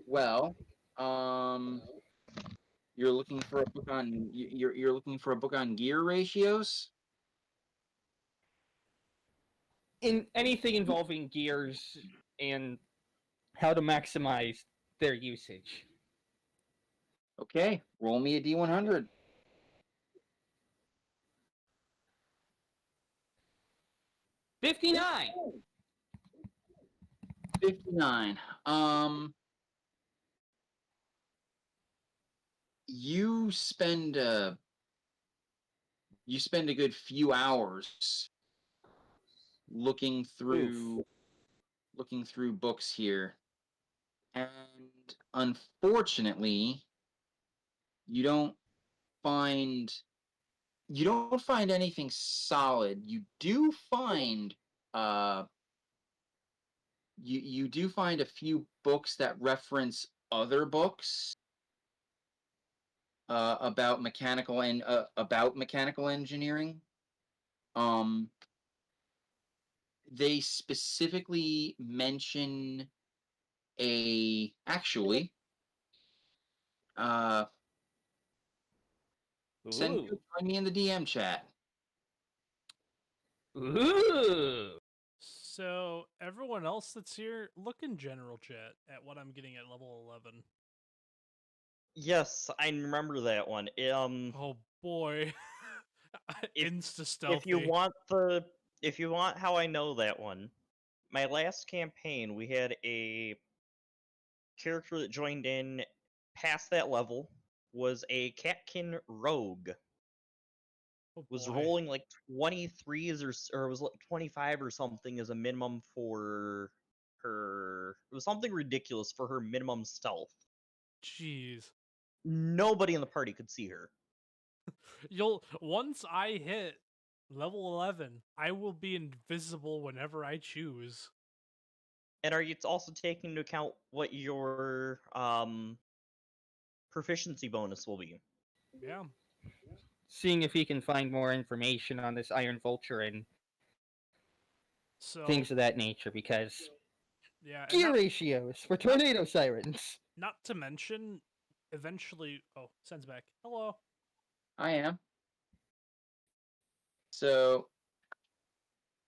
Well, you're looking for a book on you're looking for a book on gear ratios? In anything involving gears and how to maximize their usage. Okay, roll me a D100. $59. 59. You spend a good few hours looking through books here, and unfortunately, you don't find anything solid. You do find you do find a few books that reference other books about mechanical engineering. They specifically mention actually Senku, join me in the DM chat. Ooh. So everyone else that's here, look in general chat at what I'm getting at level 11. Yes, I remember that one. Oh boy. If- Insta stealthy. If you want how I know that one, my last campaign we had a character that joined in past that level was a Catkin rogue. Oh Was boy. rolling like 23s or was like 25 or something as a minimum for her. It was something ridiculous for her minimum stealth. Jeez. Nobody in the party could see her. Once I hit level 11, I will be invisible whenever I choose. And are you also taking into account what your proficiency bonus will be? Yeah. Seeing if he can find more information on this Iron Vulture and So things of that nature, because yeah, and gear ratios for tornado sirens. not to mention eventually sends back. Hello. I am. So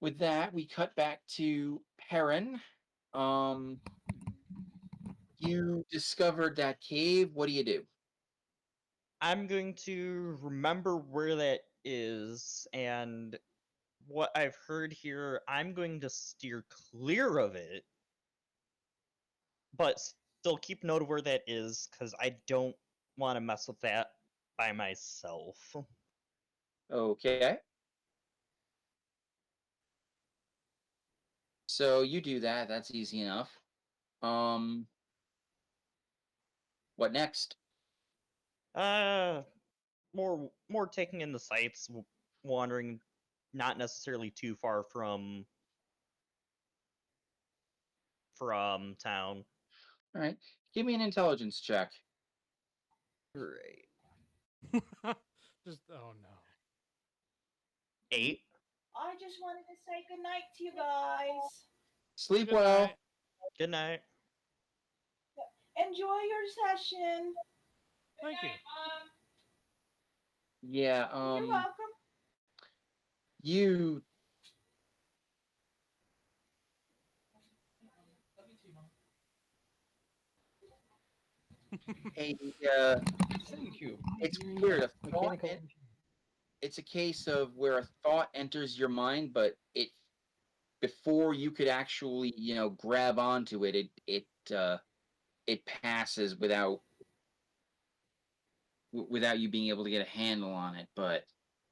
with that, we cut back to Perrin. You discovered that cave. What do you do? I'm going to remember where that is and what I've heard here. I'm going to steer clear of it, but still keep note of where that is because I don't want to mess with that by myself. Okay. So you do that. That's easy enough. What next? More taking in the sights, wandering, not necessarily too far from town. All right. Give me an intelligence check. Great. Just oh no. 8. I just wanted to say goodnight to you guys. Sleep Good well. night. Good night. Enjoy your session. Thank you. Yeah. You're welcome. You a Thank you. it's weird. A thought. Mechanical. It's a case of where a thought enters your mind, but it before you could actually grab onto it, it passes without you being able to get a handle on it. But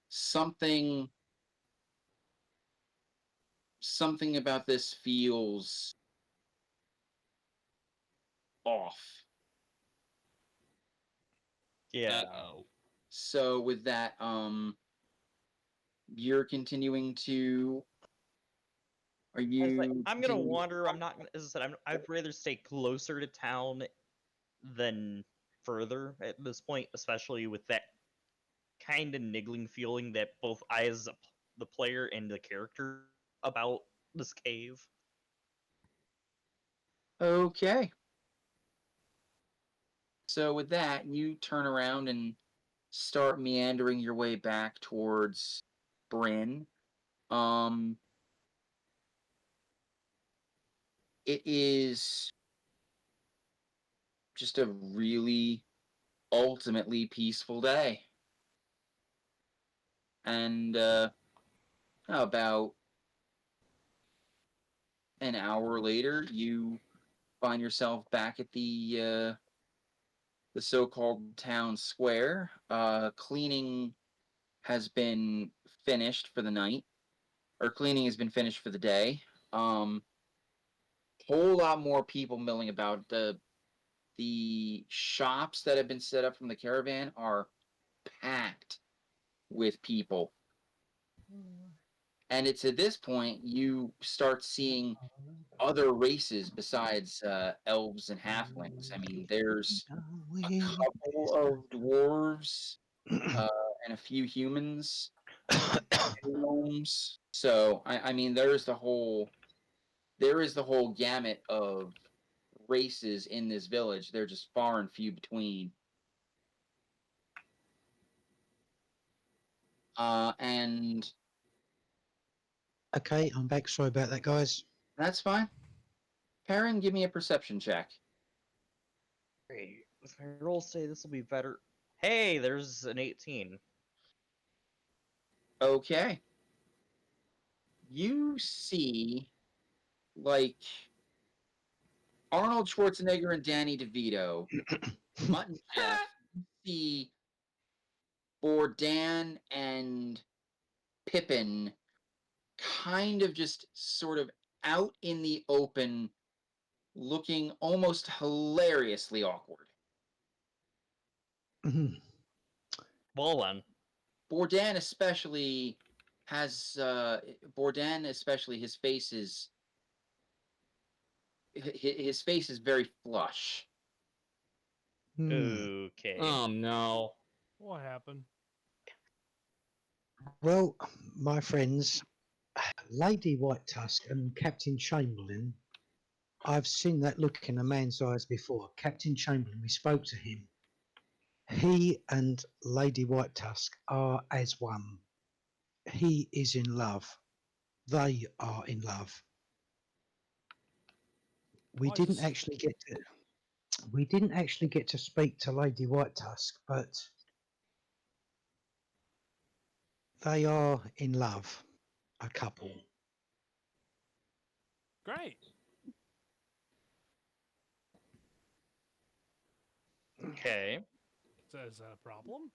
something something about this feels off. Yeah. Uh-oh. So with that, you're continuing to. Are you? I'm gonna wander. I'm not gonna. As I said, I'd rather stay closer to town than further at this point, especially with that kind of niggling feeling that both I, as the player and the character, about this cave. Okay. So with that, you turn around and start meandering your way back towards Brynn. Um, it is just a really ultimately peaceful day. And about an hour later, you find yourself back at the so-called town square. Cleaning has been finished for the night, or cleaning has been finished for the day. Um, whole lot more people milling about. The shops that have been set up from the caravan are packed with people. And it's at this point you start seeing other races besides elves and halflings. I mean, there's a couple of dwarves and a few humans, gnomes. So I mean, there is the whole gamut of races in this village. They're just far and few between. And Okay, I'm back. Sorry about that, guys. that's fine. Perrin, give me a perception check. Great. If my rolls say this will be better. Hey, there's an 18. Okay. You see, like, Arnold Schwarzenegger and Danny DeVito, Mutt and Jeff. You see Bourdain and Pippin kind of just sort of out in the open, looking almost hilariously awkward. Well then. Bourdain especially his face is his face is very flush. Okay. No. What happened? Well, my friends, Lady White Tusk and Captain Chamberlain, I've seen that look in a man's eyes before. Captain Chamberlain, we spoke to him. He and Lady White Tusk are as one. He is in love. They are in love. We Why is didn't this- actually get to speak to Lady White Tusk, but they are in love, a couple. Great. Okay. So is that a problem?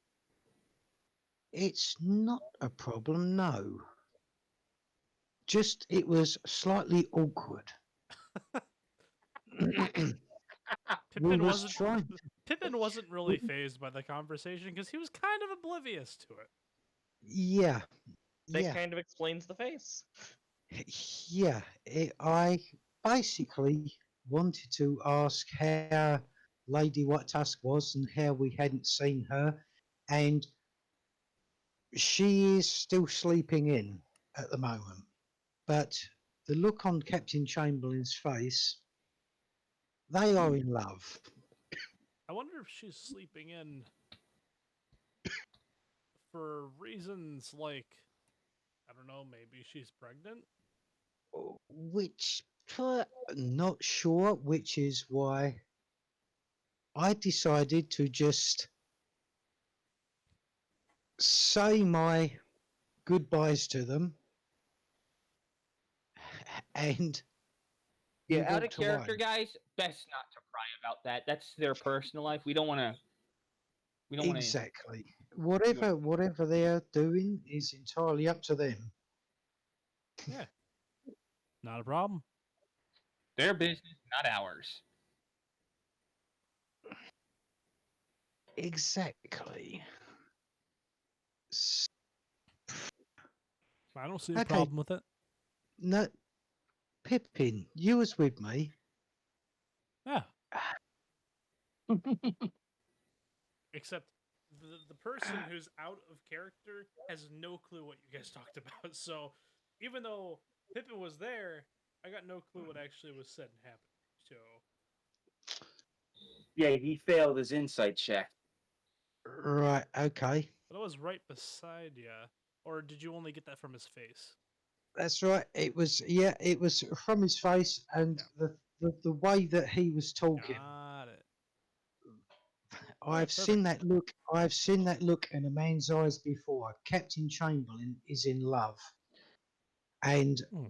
It's not a problem, no. Just it was slightly awkward. We was trying. Pippin wasn't really phased by the conversation because he was kind of oblivious to it. Yeah, That yeah, kind of explains the face. yeah. I basically wanted to ask how Lady White Tusk was and how we hadn't seen her, and she is still sleeping in at the moment. But the look on Captain Chamberlain's face, they are in love. I wonder if she's sleeping in for reasons like, I don't know, maybe she's pregnant? Which, not sure, which is why I decided to just say my goodbyes to them and Yeah, we out of walked character, away. guys. Best not to pry about that. That's their personal life. We don't want to. We don't want to. Exactly. Whatever they're doing is entirely up to them. Yeah. Not a problem. Their business, not ours. Exactly. S- I don't see a Okay. problem with it. No, Pippin, you was with me. Yeah. Except the person who's out of character has no clue what you guys talked about. So even though Pippin was there, I got no clue what actually was said and happened. So Yeah, he failed his insight check. Right, okay. but I was right beside you. Or did you only get that from his face? That's right. It was from his face and Yeah. the way that he was talking. Got it. I've seen that look. I've seen that look in a man's eyes before. Captain Chamberlain is in love, and Hmm.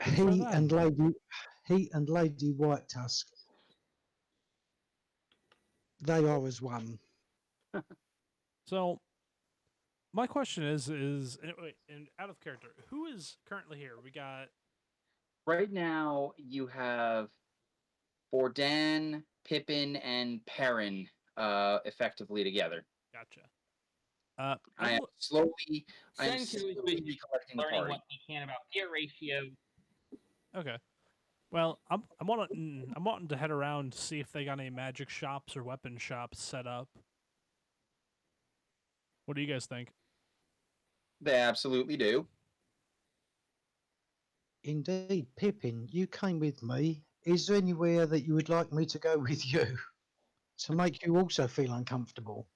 Good for he and them. Lady White Tusk, they are as one. So my question is wait, and out of character, who is currently here? We got Right now, you have Bordan, Pippin, and Perrin effectively together. gotcha. I am slowly Senku is busy collecting the learning party. what he can about gear ratio. okay. Well, I'm wanting to head around to see if they got any magic shops or weapon shops set up. What do you guys think? They absolutely do. Indeed, Pippin, you came with me. Is there anywhere that you would like me to go with you to make you also feel uncomfortable?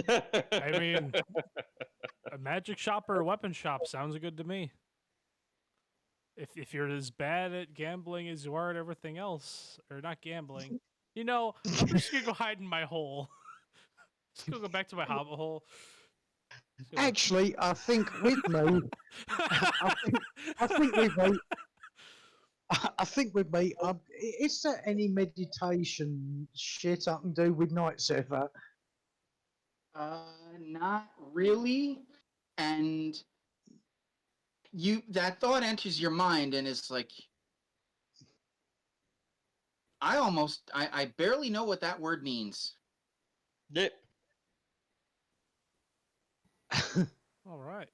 I mean, a magic shop or a weapon shop sounds good to me. If you're as bad at gambling as you are at everything else, or not gambling, I'm just gonna go hide in my hole. Just gonna go back to my hobbit hole. Actually, I think with me, I think with me, I think with me, is there any meditation shit I can do with Night Surfer? Not really. And that thought enters your mind and it's like, I barely know what that word means. Yep. All right.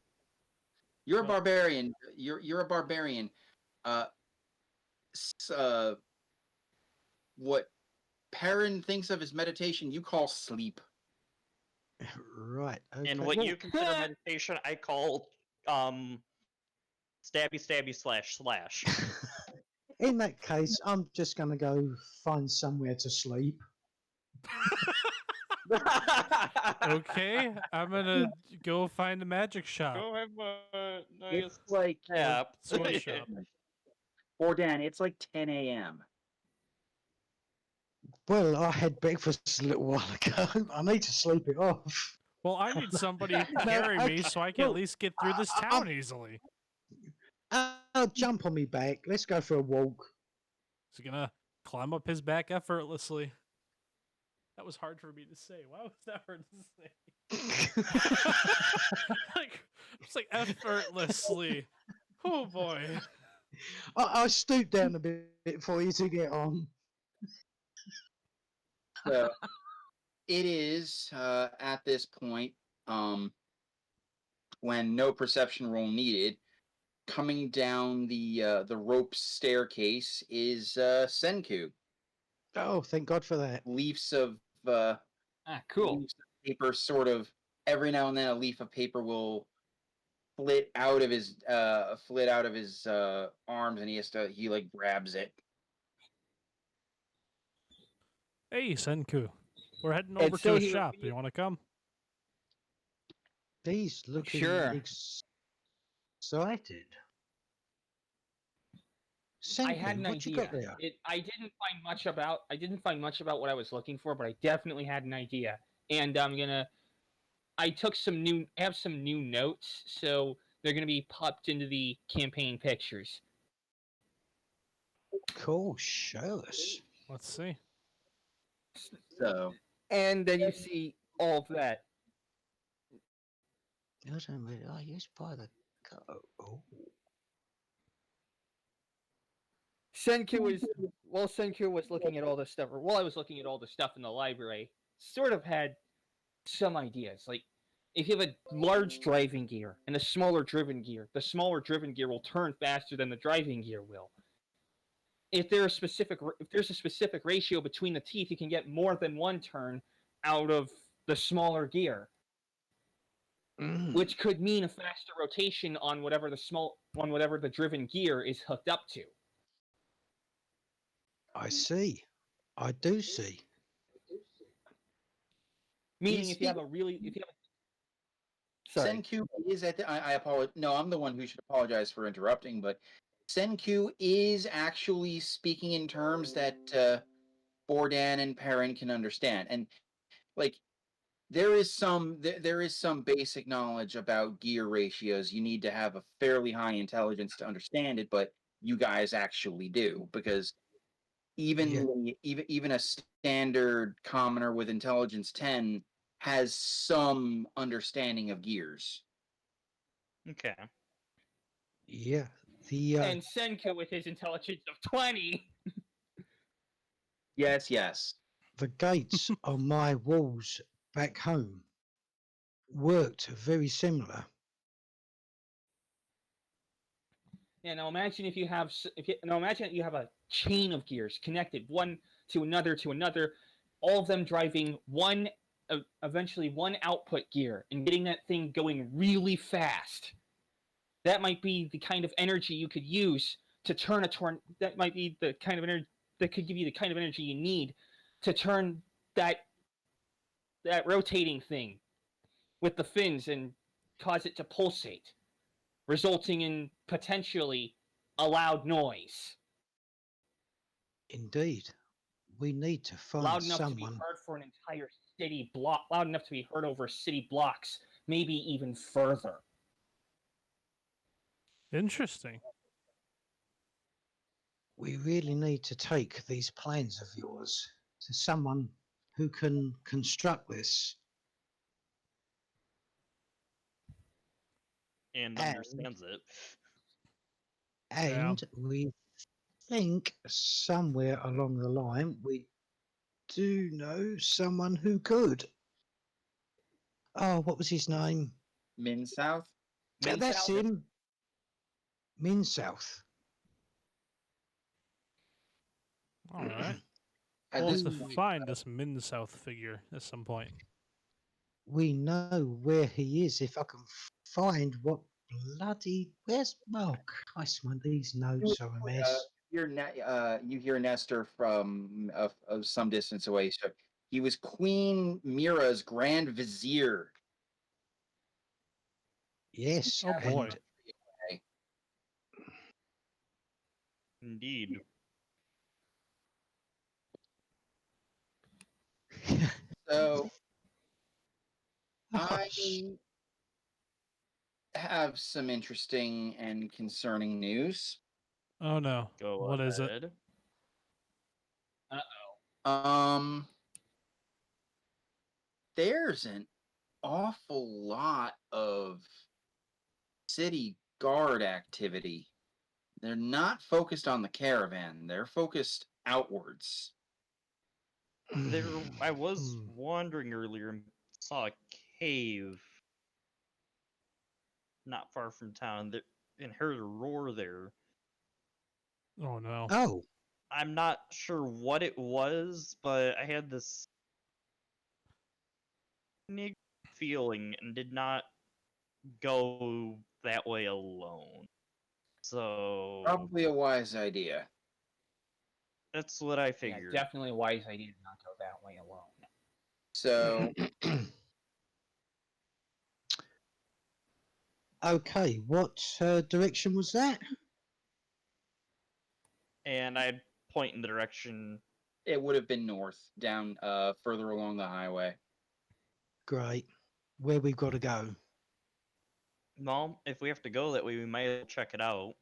You're a Well- barbarian. You're a barbarian. Uh, what Perrin thinks of as meditation, you call sleep. Right. Okay. And what well, you consider meditation, I call stabby stabby slash slash. in that case, I'm just going to go find somewhere to sleep. Okay, I'm gonna go find a magic shop. Go have a nice It's like nap. Sword shop. Bordan, it's like 10 a.m. Well, I had breakfast a little while ago. I need to sleep it off. Well, I need somebody to No, carry me okay, so I can well, at least get through this town easily. Jump on me back. Let's go for a walk. He's gonna climb up his back effortlessly. That was hard for me to say. Why was that hard to say? It's like effortlessly. Oh boy. I stooped down a bit for you to get on. So it is at this point, when no perception roll needed, coming down the rope staircase is Senku. Oh, thank God for that. Leaves of Cool. leaves of paper, sort of every now and then a leaf of paper will flit out of his arms, and he like grabs it. Hey, Senku. We're heading And over so to a he shop. revealed- You want to come? He's looking Sure. excited. I had Senku, an what you idea. got there? I didn't find much about what I was looking for, but I definitely had an idea. And I took some new notes, so they're gonna be popped into the campaign pictures. Cool, show us. Let's see. So And then you see all of that. I don't really. Oh, yes, by the. Oh. Senku was looking at all this stuff, or while I was looking at all the stuff in the library, sort of had some ideas. Like, if you have a large driving gear and a smaller driven gear, the smaller driven gear will turn faster than the driving gear will. If there's a specific ratio between the teeth, you can get more than one turn out of the smaller gear, which could mean a faster rotation on whatever the driven gear is hooked up to. I see. I do see. Meaning, He's if you have a sorry, Senku is at the. I apologize. No, I'm the one who should apologize for interrupting, but Senku is actually speaking in terms that Bordan and Perrin can understand, and like there is some basic knowledge about gear ratios. You need to have a fairly high intelligence to understand it, but you guys actually do, because even a standard commoner with intelligence 10 has some understanding of gears. Okay. Yeah. The and Senku with his intelligence of 20. Yes. the gates on my walls back home worked very similar. Yeah, now imagine if you have imagine that you have a chain of gears connected one to another, all of them driving eventually one output gear and getting that thing going really fast. That might be the kind of energy you could use to turn that might be the kind of energy that could give you the kind of energy you need to turn that rotating thing with the fins and cause it to pulsate, resulting in potentially a loud noise. Indeed. We need to find Loud enough to be someone. heard for an entire city block, loud enough to be heard over city blocks, maybe even further. Interesting. We really need to take these plans of yours to someone who can construct this. And And- understands it. And we think somewhere along the line we do know someone who could. Oh, what was his name? Min South. That's Min-South? him. Min South. All right. At We'll this have to point, find this Min South figure at some point. We know where he is if I can find what bloody. Where's. Oh, Christ, man, these notes are a mess. you hear Nestor from of some distance away. So he was Queen Mira's Grand Vizier. Yes. Oh boy. Indeed. So Oh, I have some interesting and concerning news. Oh no. Go What is it? ahead. There's an awful lot of city guard activity. They're not focused on the caravan. They're focused outwards. I was Hmm. wandering earlier and saw a cave not far from town. and heard a roar there. Oh no. Oh, I'm not sure what it was, but I had this niggling feeling and did not go that way alone. So Probably a wise idea. that's what I Yeah, figured. definitely a wise idea to not go that way alone. So okay. What direction was that? And I'd point in the direction. it would have been north, down further along the highway. Great. Where we've got to go. Well, if we have to go that way, we might as well check it out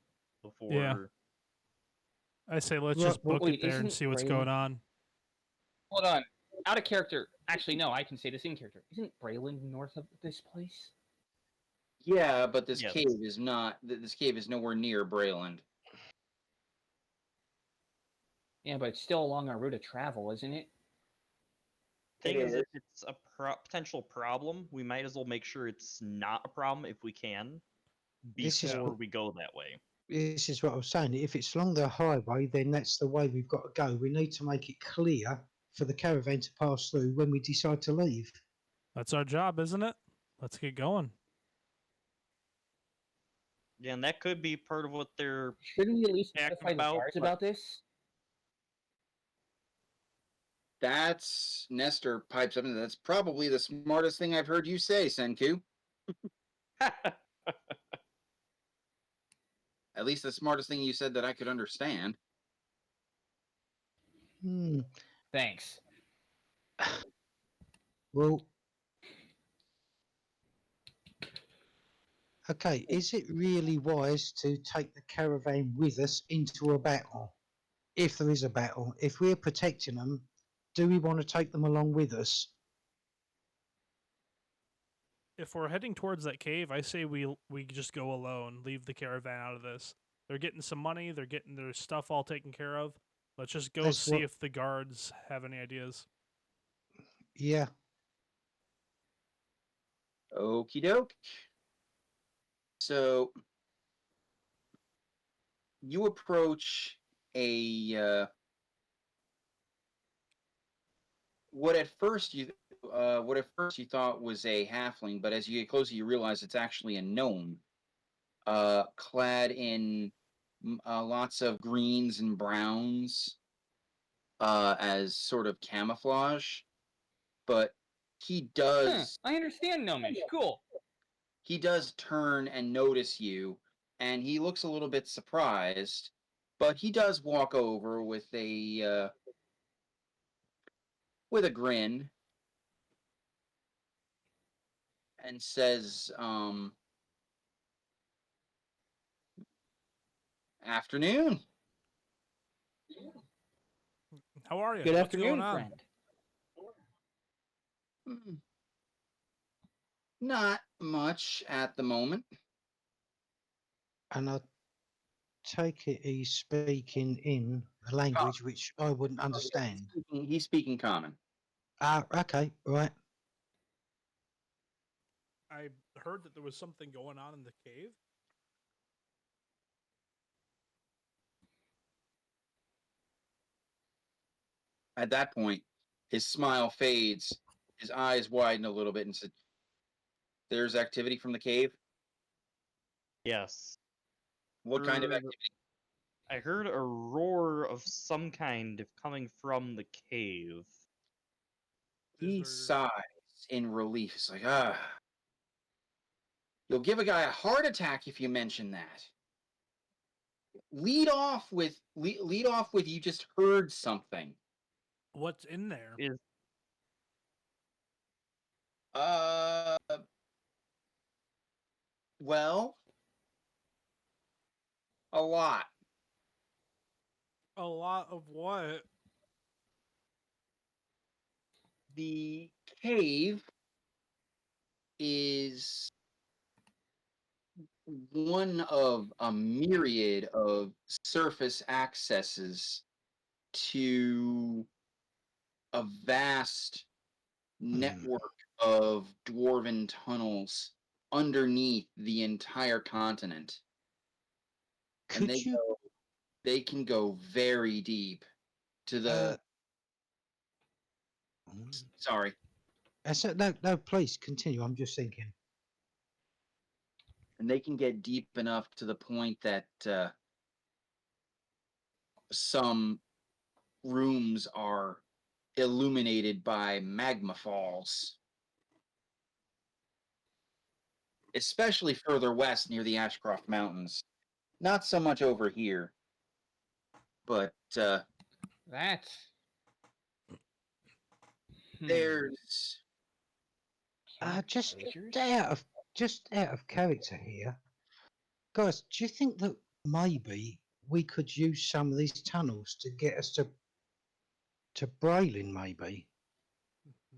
before. Yeah. I say let's Right, just book wait, it there and isn't see what's Braylon- going on. Hold on. Out of character. Actually, no, I can say this in character. Isn't Braylon north of this place? Yeah, but this Yes. cave is not. This cave is nowhere near Brayland. Yeah, but it's still along our route of travel, isn't it? Thing It is, is. if it's a potential problem, we might as well make sure it's not a problem if we can This is before what- we go that way. This is what I was saying. If it's along the highway, then that's the way we've got to go. We need to make it clear for the caravan to pass through when we decide to leave. That's our job, isn't it? Let's get going. Yeah, and that could be part of what they're. Shouldn't we at least Talking notify the about, guards but- about this? That's Nestor pipes up. That's probably the smartest thing I've heard you say, Senku. At least the smartest thing you said that I could understand. Hmm. Thanks. Well, okay. Is it really wise to take the caravan with us into a battle? If there is a battle, if we're protecting them, do we want to take them along with us? If we're heading towards that cave, I say we just go alone, leave the caravan out of this. They're getting some money, they're getting their stuff all taken care of. Let's just go That's see what- if the guards have any ideas. Yeah. Okie doke. So you approach a what at first you thought was a halfling, but as you get closer, you realize it's actually a gnome, clad in lots of greens and browns, as sort of camouflage. But he does I understand Gnomish. Cool. he does turn and notice you, and he looks a little bit surprised, but he does walk over with a grin and says, "Afternoon." How are you? Good What's afternoon, going on? friend. "Hmm, not much at the moment." And I take it he's speaking in a language which I wouldn't understand. He's speaking common. Ah, okay, right. I heard that there was something going on in the cave. At that point, his smile fades, his eyes widen a little bit, and said, "There's activity from the cave. Yes. What kind of Heard- activity?" I heard a roar of some kind coming from the cave. He Is there- sighs in relief. He's like, "Ah, you'll give a guy a heart attack if you mention that. Lead off with you just heard something." What's in there? Is Uh, well, a lot. A lot of what? The cave is one of a myriad of surface accesses to a vast network of dwarven tunnels underneath the entire continent. Could you? They can go very deep to the. Sorry. No, please continue. I'm just thinking. And they can get deep enough to the point that some rooms are illuminated by magma falls, especially further west near the Ashcroft Mountains. Not so much over here, but That's. there's Just Lasers? out of character here, guys. Do you think that maybe we could use some of these tunnels to get us to Braylon? Maybe.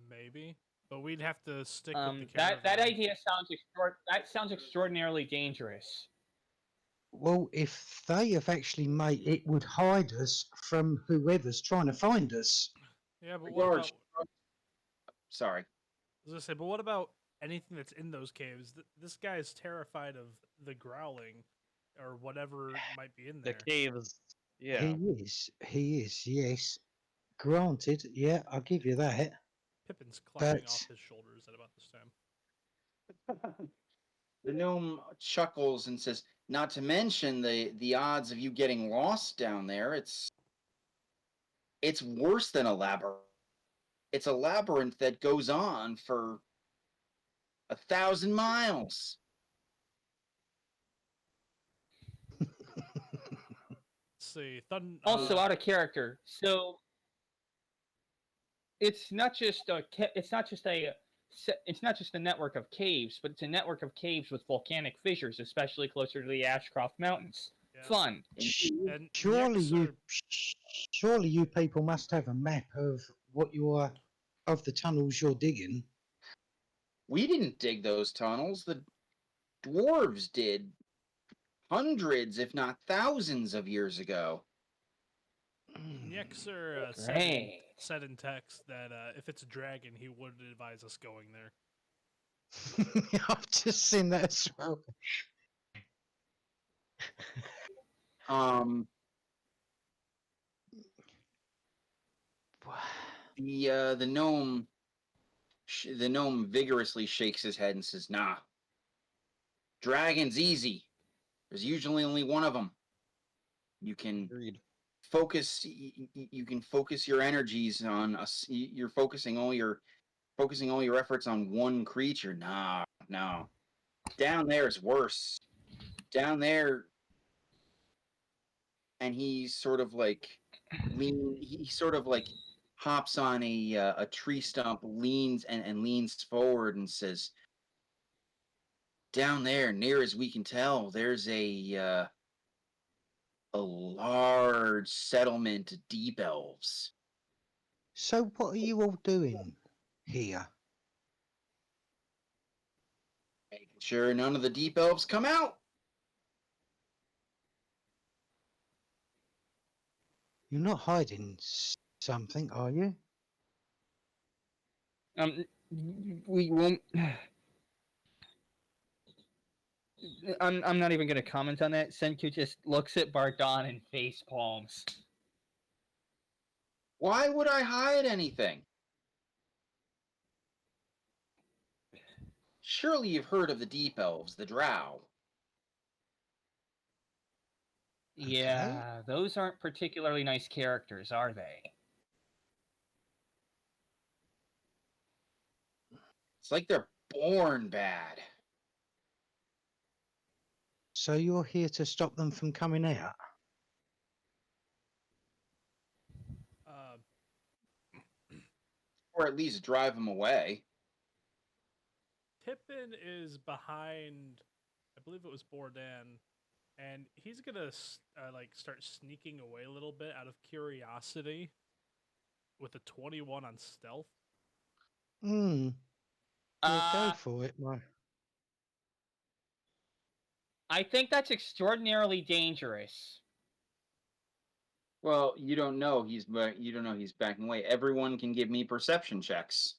Maybe, but we'd have to stick with the caravan. That idea sounds extraordinarily dangerous. Well, if they have actually made it, would hide us from whoever's trying to find us. Yeah, but what George. about? Sorry. I was gonna say, but what about anything that's in those caves? This guy is terrified of the growling, or whatever might be in The there. caves. Yeah. He is. Yes, granted. Yeah, I'll give you that. Pippin's climbing But off his shoulders at about this time. The gnome chuckles and says, "Not to mention the odds of you getting lost down there. It's worse than a labyrinth. It's a labyrinth that goes on for 1,000 miles." Let's see. Also out of character. So it's not just a network of caves, but it's a network of caves with volcanic fissures, especially closer to the Ashcroft Mountains. Yeah. Fun. And surely Yexer- you people must have a map of of the tunnels you're digging. We didn't dig those tunnels. The dwarves did hundreds, if not thousands, of years ago. Yexer Great. said in text that if it's a dragon, he would advise us going there. I've just seen that as well. The gnome vigorously shakes his head and says, "Nah. Dragon's easy. There's usually only one of them. You can Agreed. focus. You can focus your energies on us. You're focusing all your efforts on one creature. Nah, no. Down there is worse. Down there." And he sort of like hops on a tree stump, leans forward and says, "Down there, near as we can tell, there's a large settlement of deep elves." So what are you all doing here? Making sure none of the deep elves come out. You're not hiding something, are you? We won't. I'm not even going to comment on that. Senku just looks at Bardon and face palms. Why would I hide anything? Surely you've heard of the deep elves, the drow. Yeah, those aren't particularly nice characters, are they? It's like they're born bad. So you're here to stop them from coming out? Or at least drive them away. Pippin is behind, I believe it was Bourdain, and he's gonna start sneaking away a little bit out of curiosity with a 21 on stealth. Yeah, go for it, man. I think that's extraordinarily dangerous. Well, you don't know he's backing away. Everyone can give me perception checks.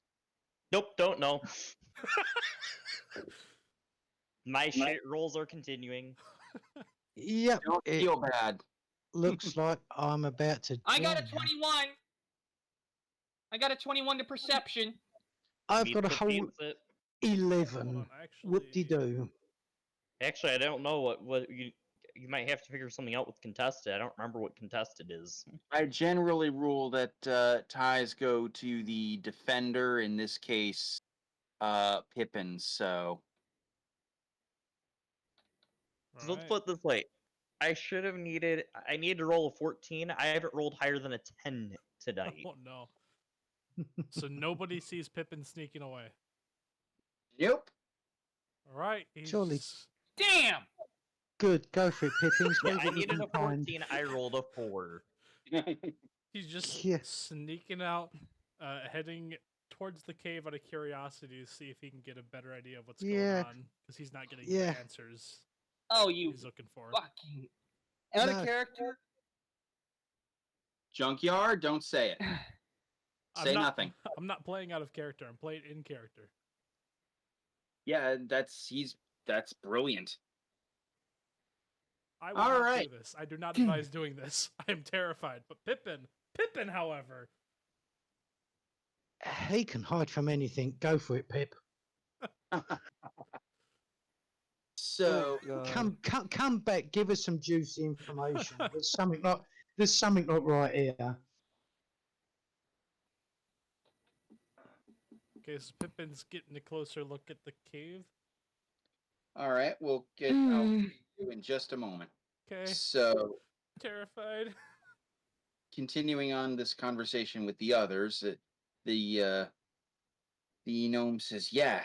Nope, don't know. My shit rolls are continuing. Yep, Don't it feel bad. looks like I'm about to. I got a join ya. 21. I got a 21 to perception. I've Meets got a it, whole beats it. 11. Hold on, actually. Whoop-de-doo. Actually, I don't know what you might have to figure something out with contested. I don't remember what contested is. I generally rule that ties go to the defender. In this case, Pippin. So So let's put it this way. I need to roll a 14. I haven't rolled higher than a 10 tonight. Oh no. So nobody sees Pippin sneaking away. nope. All right. He's Surely. Damn! Good, go for it, Pippin. Yeah, See I what you needed can a find. 14. I rolled a 4. he's just Yeah. sneaking out, heading towards the cave out of curiosity to see if he can get a better idea of what's going Yeah. on, because he's not getting Yeah. the answers Oh, you he's looking for. fucking. Out No. of character. Junkyard, don't say it. Say nothing. I'm not playing out of character. I'm playing in character. Yeah, that's brilliant. I would All not right. do this. I do not advise doing this. I am terrified. But Pippin, however, He can hide from anything. Go for it, Pip. So Come back. Give us some juicy information. There's something not right here. okay, so Pippin's getting a closer look at the cave. all right, we'll get I'll get you in just a moment. Okay, So terrified. continuing on this conversation with the others, the gnome says, "Yeah,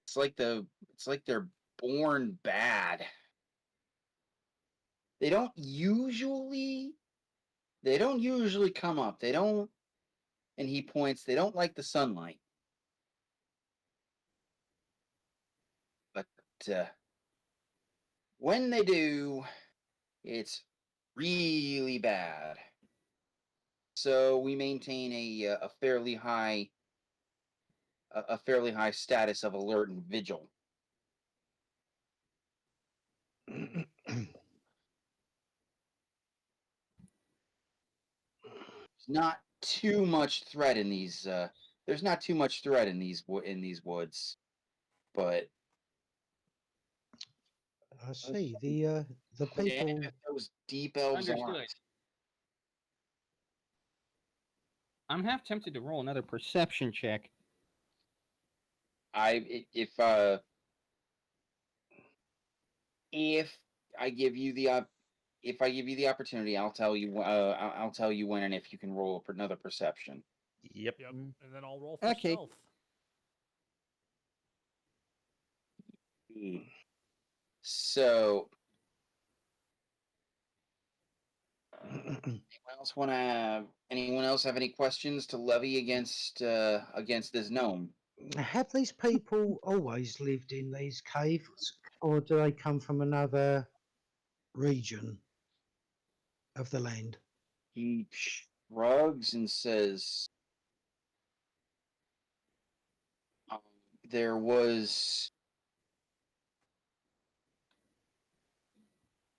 it's like they're born bad. They don't usually come up. They don't." And he points. They don't like the sunlight. But when they do, it's really bad. So we maintain a fairly high status of alert and vigil. Not too much threat in these. There's not too much threat in these woods, but I see. The people. those deep elves Understood. aren't. I'm half tempted to roll another perception check. If I give you the opportunity, I'll tell you. I'll tell you when and if you can roll another perception. Yep. Yep, and then I'll roll for Okay. stealth. So, anyone else have any questions to levy against this gnome? Have these people always lived in these caves, or do they come from another region of the land? He shrugs and says, "There was.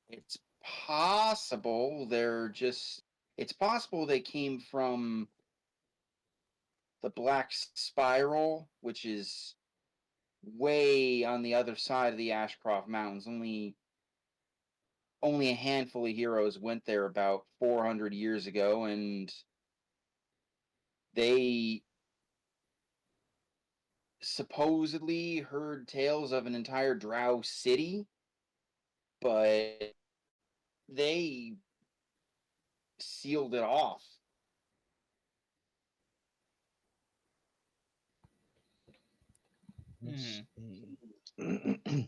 It's possible It's possible they came from the Black Spiral, which is way on the other side of the Ashcroft Mountains. Only a handful of heroes went there about 400 years ago, and they supposedly heard tales of an entire drow city, but they sealed it off." Let's see.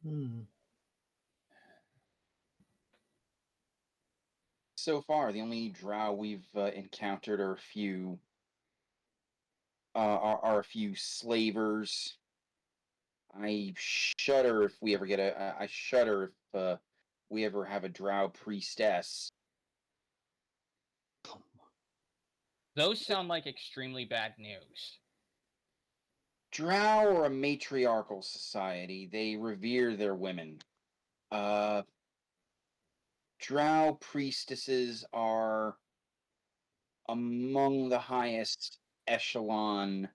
Hmm. So far, the only drow we've encountered are a few slavers. I shudder if we ever get I shudder if we ever have a drow priestess. Those sound like extremely bad news. Drow are a matriarchal society. They revere their women. Drow priestesses are among the highest echelon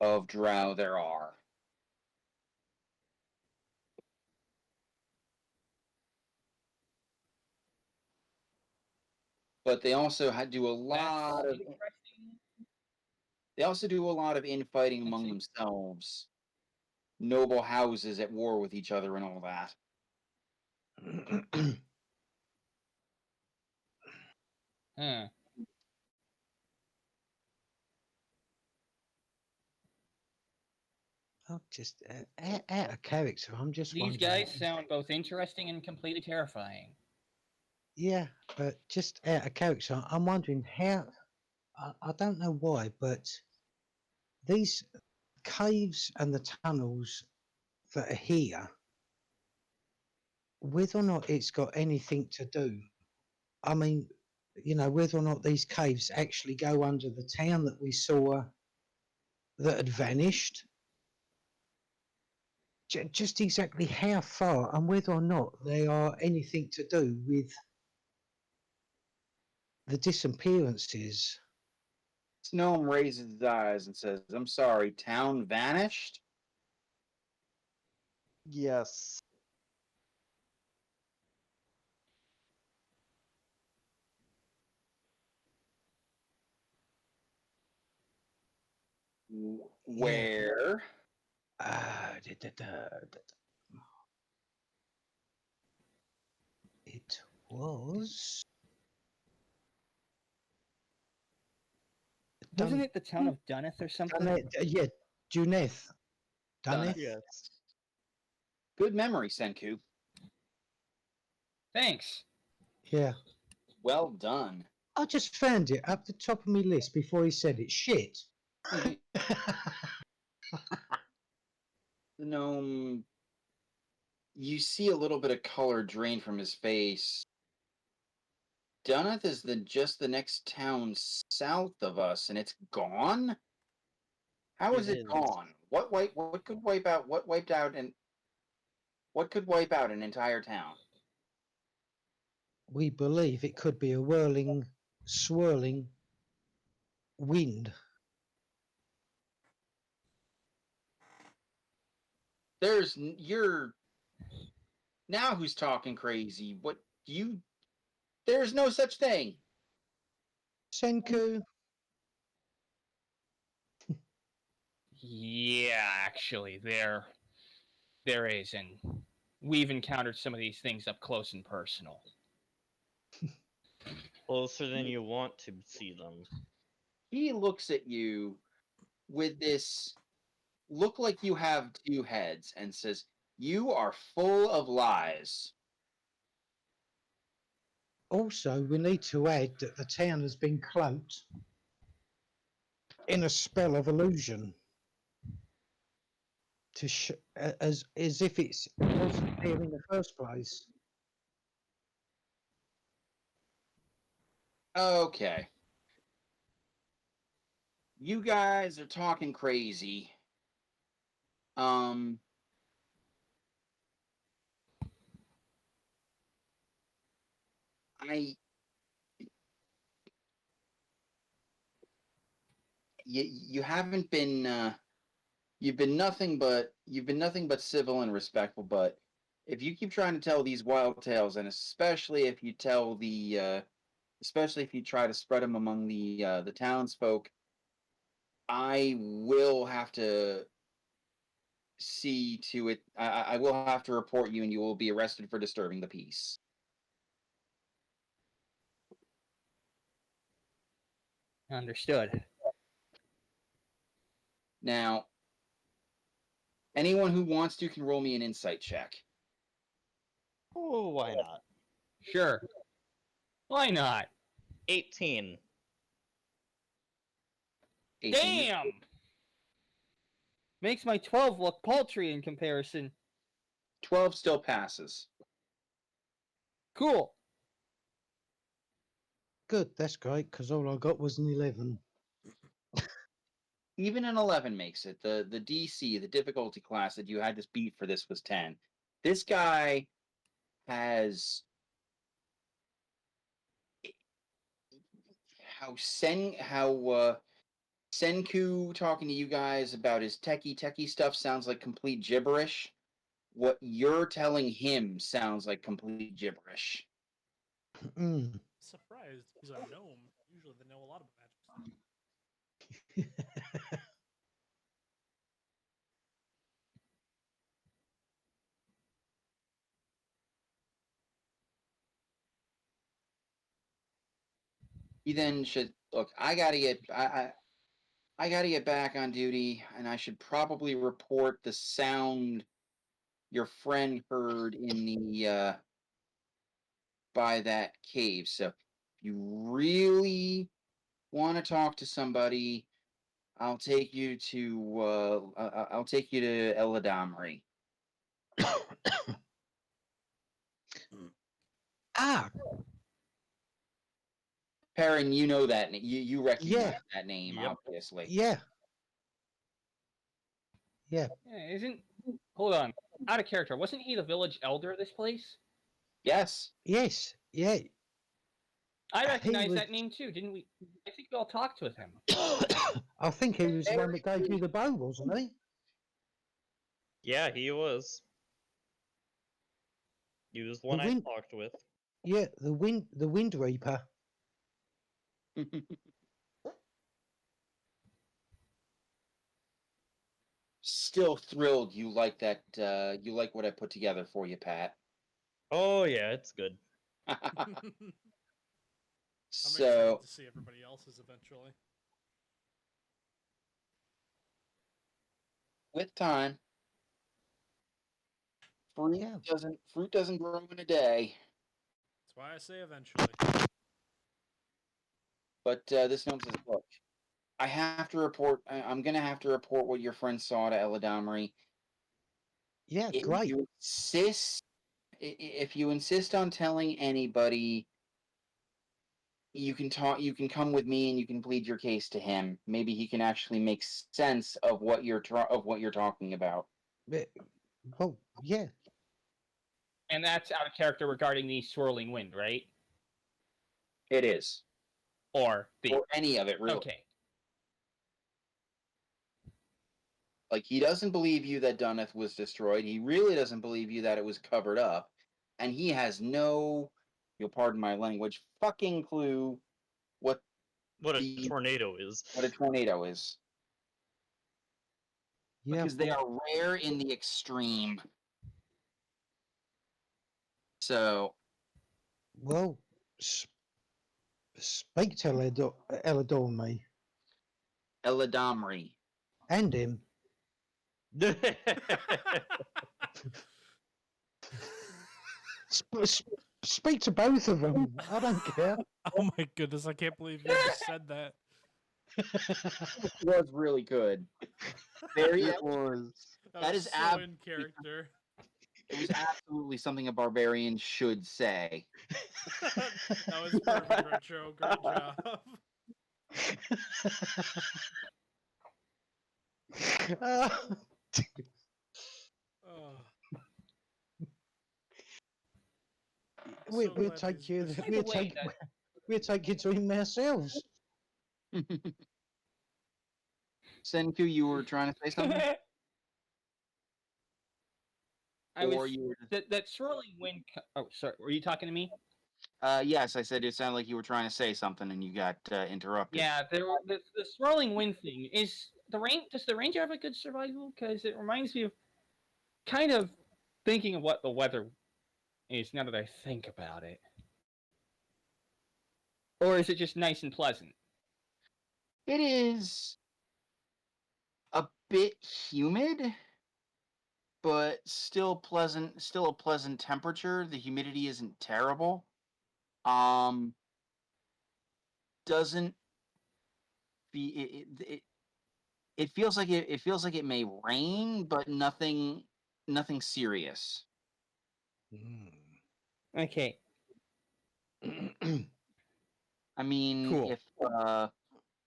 of drow there are. But they also do a lot That's of interesting. infighting Let's among see. themselves. Noble houses at war with each other and all that. Huh. I'm just out of character. I'm just These wondering. guys sound both interesting and completely terrifying. Yeah, but just out of character, I'm wondering how. I don't know why, but these caves and the tunnels that are here, whether or not it's got anything to do. I mean, whether or not these caves actually go under the town that we saw that had vanished. Just exactly how far and whether or not they are anything to do with the disappearances. Gnome raises his eyes and says, "I'm sorry, town vanished?" Yes. Where? It was. Wasn't it the town of Dunneth or something? Yeah, Juneth. Dunneth? Yes. Good memory, Senku. Thanks. Yeah. Well done. I just found it up the top of my list before he said it. Shit. The gnome, you see a little bit of color drain from his face. Dunneth is just the next town south of us, and it's gone? How is It it is. gone? What could wipe out an entire town? We believe it could be a whirling, swirling wind. You're now who's talking crazy? There's no such thing. Senku. Yeah, actually, there is, and we've encountered some of these things up close and personal. Closer than you want to see them. He looks at you with this look like you have two heads and says, "You are full of lies." Also, we need to add that the town has been cloaked in a spell of illusion to as if it wasn't there in the first place. Okay. You guys are talking crazy. Um I you haven't been you've been nothing but civil and respectful, but if you keep trying to tell these wild tales, and especially if you try to spread them among the townsfolk, I will have to see to it. I will have to report you, and you will be arrested for disturbing the peace. Understood. Now, anyone who wants to can roll me an insight check. Oh, why not? Sure. Why not? 18. 18. Damn! Makes my 12 look paltry in comparison. 12 still passes. Cool. good. That's great, because all I got was an 11. Even an 11 makes it. The DC, the difficulty class that you had to beat for this was 10. This guy has how Senku talking to you guys about his techie stuff sounds like complete gibberish. What you're telling him sounds like complete gibberish. Mm. Surprised. He's a gnome. Usually they know a lot about magic stuff. He then should look. I gotta get back on duty, and I should probably report the sound your friend heard in the by that cave. So, if you really want to talk to somebody, I'll take you to Eladamri. Ah, Perrin, you know that you recognize Yeah. that name, Yep. obviously. yeah. Yeah. Yeah, isn't. Hold on. Out of character. Wasn't he the village elder of this place? Yes. Yes. Yeah. I He recognize was- that name too, didn't we? I think we all talked with him. I think he was the one that gave you the bow, wasn't he? Yeah, he was. He was the one I wind- talked with. Yeah, the Wind Reaper. Still thrilled you like that. You like what I put together for you, Pat. Oh yeah, it's good. I'm So, excited to see everybody else's eventually. with time, fruit Yeah. doesn't grow in a day. That's why I say eventually. But this gnome says, "Look, I have to report. I'm gonna have to report what your friend saw to Eladamri. Yeah, If great. you if you insist on telling anybody, you can talk. You can come with me and you can plead your case to him. Maybe he can actually make sense of what you're talking about." Well, yeah. And that's out of character regarding the swirling wind, right? It is, Or the. or any of it, really. Okay. Like, he doesn't believe you that Dunneth was destroyed. He really doesn't believe you that it was covered up. And he has no, you'll pardon my language, fucking clue what What a tornado is. a tornado is. Yeah. Because they are rare in the extreme. So, Well, speak to Eladormi Eladamri. and him. Speak to both of them. I don't care. Oh my goodness, I can't believe you just said that. It was really good. Very, It was. That is so in character. it was absolutely something a barbarian should say. That was perfect, Retro. Great job. Oh. We'll glad take these you. missions- By the way, that, We'll take you to him ourselves. Senku, you were trying to say something? I Or was you were that swirling wind. Oh, sorry. Were you talking to me? yes, I said it sounded like you were trying to say something and you got interrupted. Yeah, the swirling wind thing is the rain. Does the ranger have a good survival? Because it reminds me of kind of thinking of what the weather is now that I think about it. Or is it just nice and pleasant? It is a bit humid, but still pleasant. Still a pleasant temperature. The humidity isn't terrible. Doesn't be it feels like it feels like it may rain, but nothing serious. Okay. I mean, Cool. if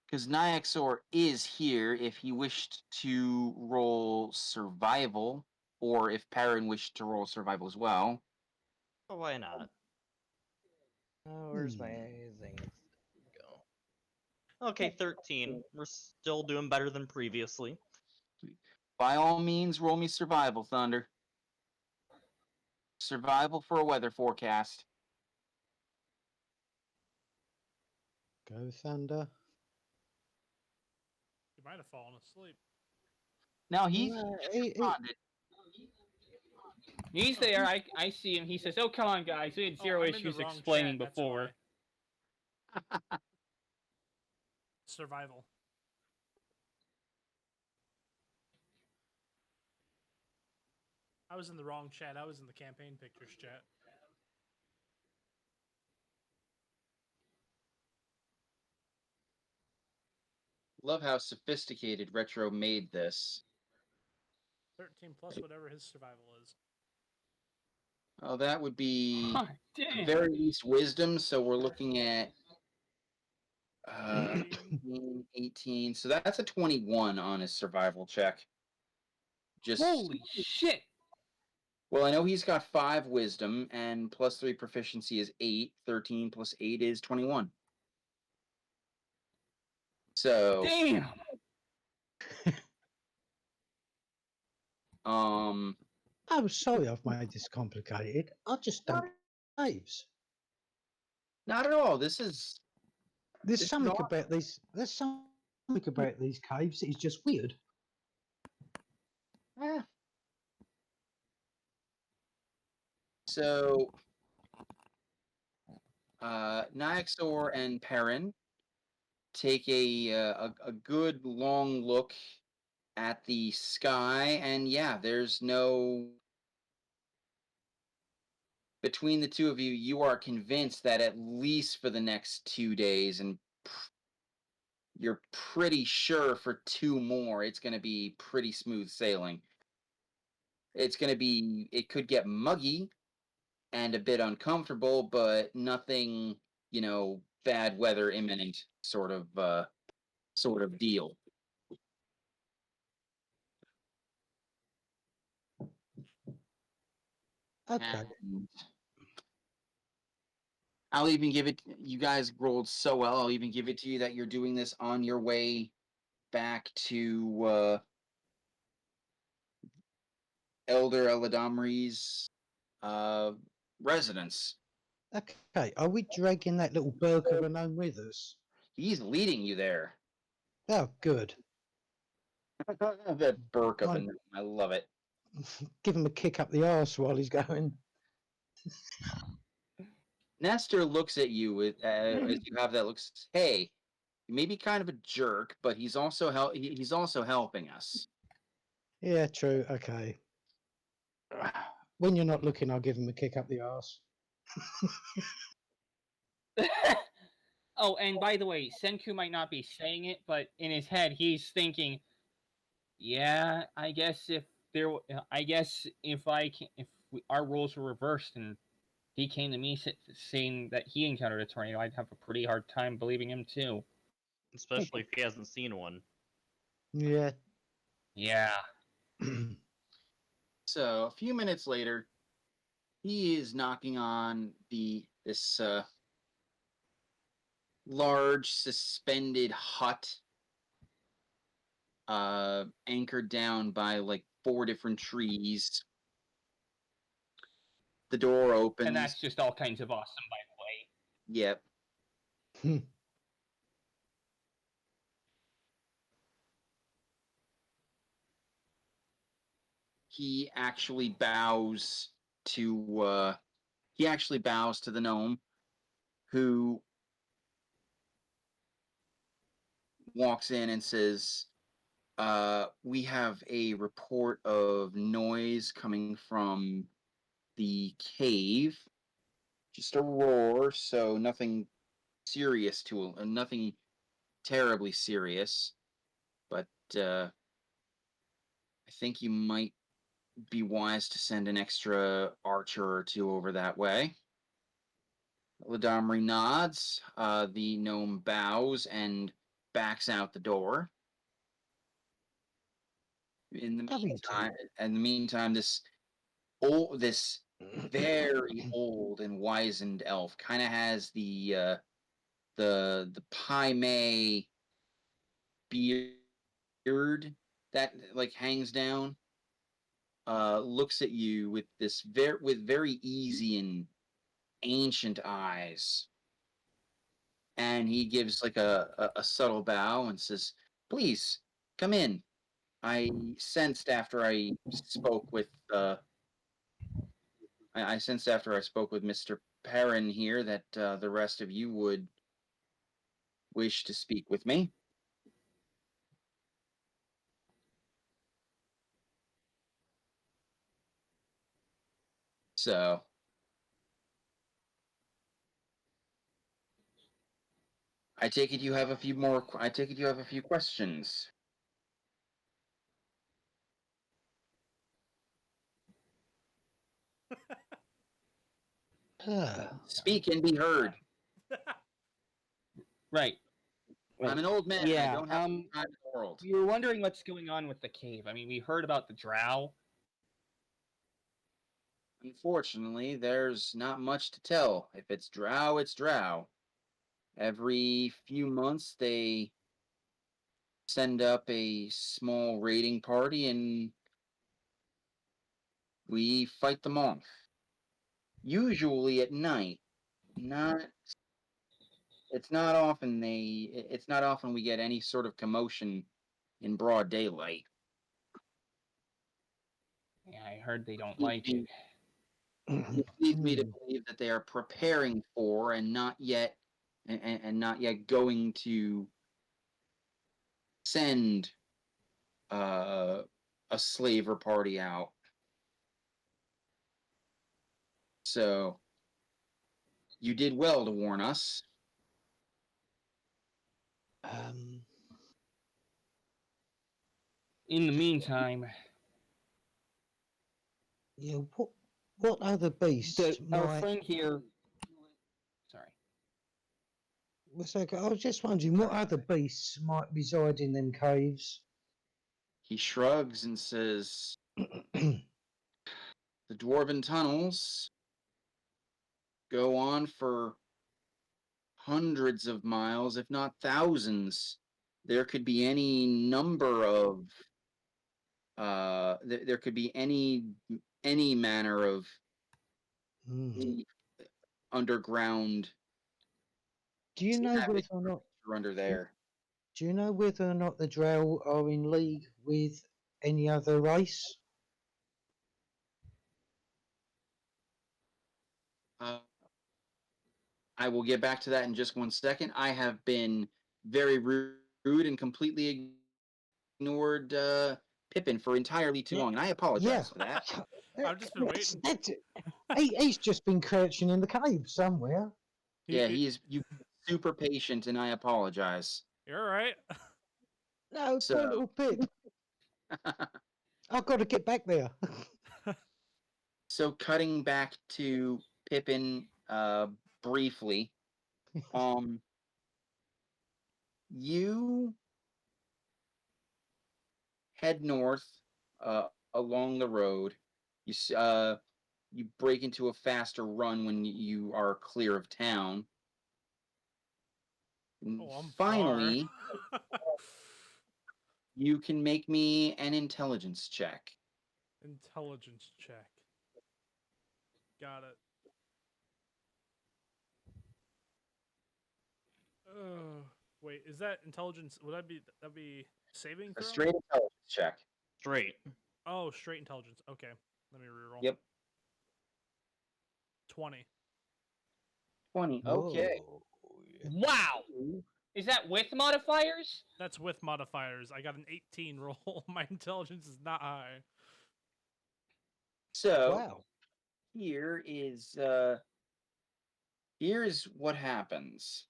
because Nyaxor is here, if he wished to roll survival, or if Perrin wished to roll survival as well. Oh, why not? Where's my Hmm. thing? Go. Okay, 13. We're still doing better than previously. By all means, roll me survival, Thunder. Survival for a weather forecast. Go Thunder. You might have fallen asleep. Now he He- responded. He's there. I see him. He says, "Oh, come on, guys. We had zero I'm in the issues wrong explaining chat, that's before." why. Survival. I was in the wrong chat. I was in the campaign pictures chat. Love how sophisticated Retro made this. 13 plus whatever his survival is. Oh, that would be Huh, the damn. very least wisdom. So we're looking at 18. 18. So that's a 21 on his survival check. Just Holy shit! well, I know he's got 5 wisdom, and plus 3 proficiency is 8. 13 plus 8 is 21. So, Damn. I'm sorry I've made this complicated. I just don't caves. not at all. This is There's This is something awesome. about these. There's something about these caves that is just weird. eh. So, Nyaxor and Perrin take a good long look at the sky, and yeah, there's no. Between the two of you, you are convinced that at least for the next 2 days, and you're pretty sure for 2 more, it's going to be pretty smooth sailing. It could get muggy and a bit uncomfortable, but nothing, bad weather imminent sort of deal. Okay. And I'll even give it. You guys rolled so well. I'll even give it to you that you're doing this on your way back to Elder Eladamri's residence. Okay. Are we dragging that little burk of a gnome with us? He's leading you there. Oh, good. That burk of a Mine- gnome. I love it. Give him a kick up the arse while he's going. Nestor looks at you with as you have that looks. Hey, he may be kind of a jerk, but he's also he's also helping us. Yeah, true. Okay. When you're not looking, I'll give him a kick up the arse. Oh, and by the way, Senku might not be saying it, but in his head, he's thinking, "Yeah, I guess if our roles were reversed and he came to me saying that he encountered a tornado, I'd have a pretty hard time believing him too." Especially if he hasn't seen one. Yeah. Yeah. So a few minutes later, he is knocking on this large suspended hut, anchored down by like 4 different trees. The door opens. And that's just all kinds of awesome, by the way. Yep. He actually bows to the gnome, who walks in and says, we have a report of noise coming from the cave. Just a roar, so nothing serious nothing terribly serious. But I think you might be wise to send an extra archer or 2 over that way. Ladamri nods. The gnome bows and backs out the door. In the meantime, this very old and wizened elf kind of has the Pai Mei beard that like hangs down. Looks at you with this very easy and ancient eyes, and he gives like a subtle bow and says, "Please come in." I sensed after I spoke with Mr. Perrin here that the rest of you would wish to speak with me. So I take it you have a few questions. Speak and be heard. Right. I'm an old man. I Yeah, don't have time in the world. We were wondering what's going on with the cave. I mean, we heard about the drow. Unfortunately, there's not much to tell. If it's drow, it's drow. Every few months, they send up a small raiding party and we fight them off. Usually at night. It's not often we get any sort of commotion in broad daylight. Yeah, I heard they don't like it. It leads me to believe that they are preparing for and not yet going to send a slaver party out. So you did well to warn us. In the meantime, Yeah, what other beasts Our might... friend here. sorry. I was just wondering, what other beasts might reside in them caves? He shrugs and says, "The dwarven tunnels go on for hundreds of miles, if not thousands. There could be any number of there could be any manner of deep underground Do you know whether or not under there." Do you know whether or not the drow are in league with any other race? I will get back to that in just 1 second. I have been very rude and completely ignored Pippin for entirely too long, and I apologize for that. I've just been waiting. He's just been crouching in the cave somewhere. Yeah, you've been super patient, and I apologize. You're all right. No, So- poor little Pip. I've got to get back there. So cutting back to Pippin briefly, you head north along the road. You break into a faster run when you are clear of town. And Oh, I'm finally, far. you can make me an intelligence check. Intelligence check. Got it. Wait, is that intelligence? Would that be saving A throw? straight intelligence check. Straight. Oh, straight intelligence. Okay, let me reroll. Yep. 20. 20. Okay. Whoa. Wow! Is that with modifiers? That's with modifiers. I got an 18 roll. My intelligence is not high. So Wow. here's what happens.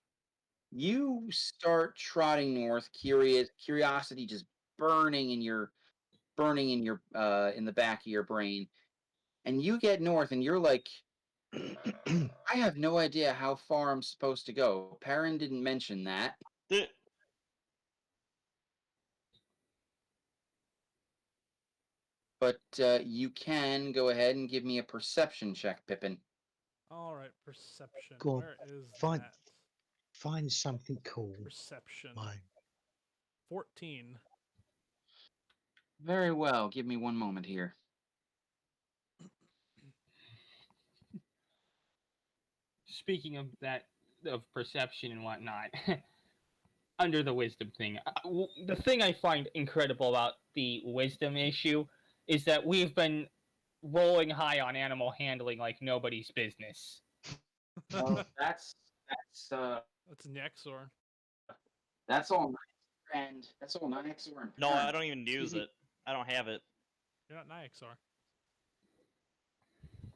You start trotting north, curiosity just burning in the back of your brain, and you get north, and you're like I have no idea how far I'm supposed to go. Perrin didn't mention that. The- But you can go ahead and give me a perception check, Pippin. All right, perception. Go on, Where is find- that? Find something cool. Perception. Mine. 14. Very well. Give me one moment here. Speaking of that, of perception and whatnot, under the wisdom thing, the thing I find incredible about the wisdom issue is that we've been rolling high on animal handling like nobody's business. That's That's Nexor. that's all nice, and that's all nice. no, I don't even use it. I don't have it. You're not Nyxor.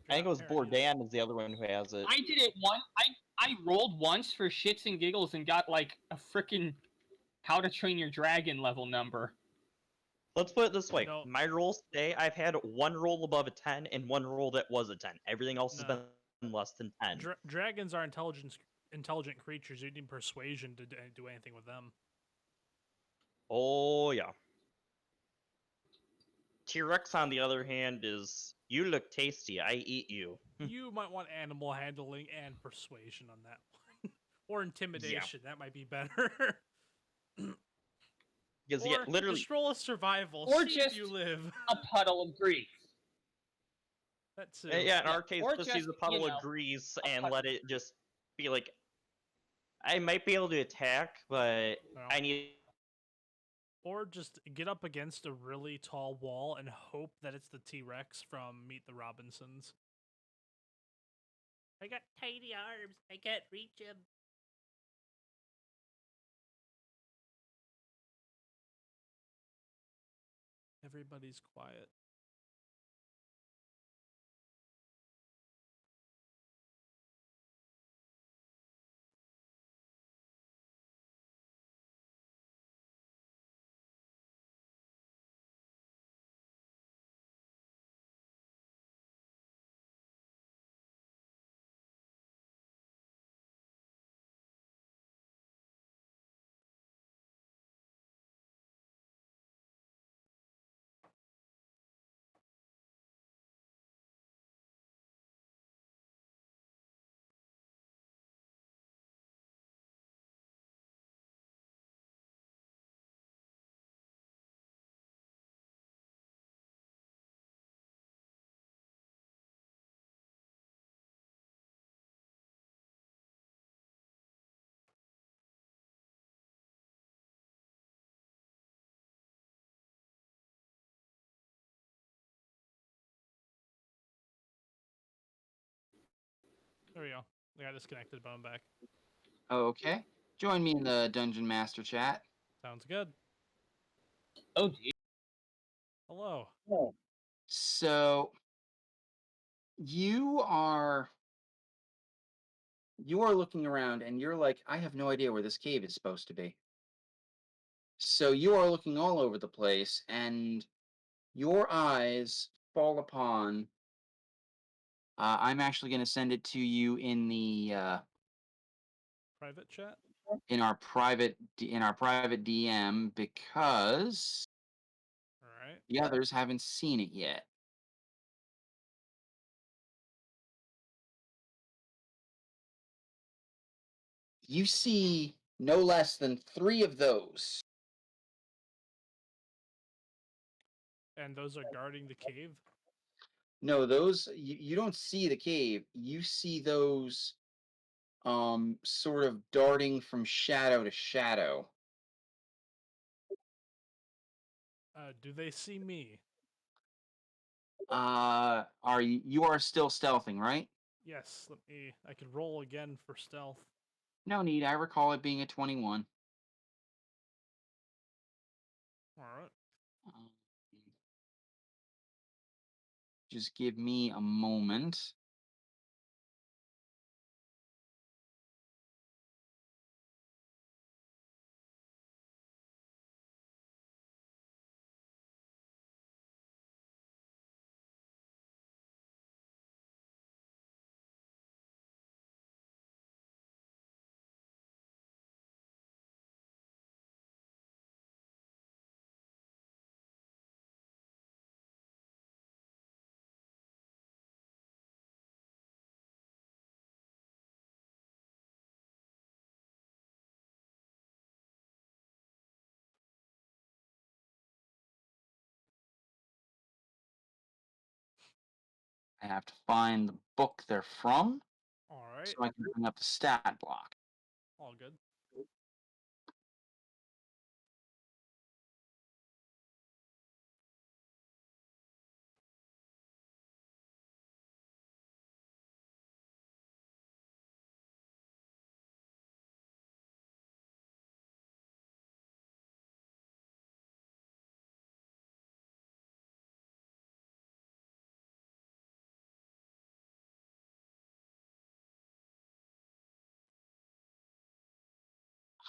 I think it was Bourdain is the other one who has it. I did it once. I rolled once for shits and giggles and got like a freaking How to Train Your Dragon level number. Let's put it this way. No. My rolls today, I've had one roll above a 10 and one roll that was a 10. Everything else has been less than 10. Dragons are intelligent creatures. You need persuasion to do anything with them. Oh, yeah. T-Rex, on the other hand, is, you look tasty, I eat you. You might want animal handling and persuasion on that one. Or intimidation. That might be better. Because, Or yeah, literally, just roll a survival. Or See just if you live. a puddle of grief. That's it. yeah, in our case, or just just, use a puddle you know, of grease a and puddle. let it just be like, I might be able to attack, but No. I need... Or just get up against a really tall wall and hope that it's the T-Rex from Meet the Robinsons. I got tiny arms. I can't reach him. Everybody's quiet. There we go. I got disconnected, but I'm back. Okay. Join me in the Dungeon Master chat. Sounds good. Oh, geez. Hello. So you are looking around and you're like, I have no idea where this cave is supposed to be. So you are looking all over the place and your eyes fall upon I'm actually going to send it to you in the Private chat? in our private DM because Alright. the others haven't seen it yet. You see no less than 3 of those. And those are guarding the cave? No, those you don't see the cave. You see those sort of darting from shadow to shadow. Do they see me? You are still stealthing, right? Yes, I could roll again for stealth. No need. I recall it being a 21. Alright. Um, just give me a moment. I have to find the book they're from All right. so I can bring up the stat block. All good.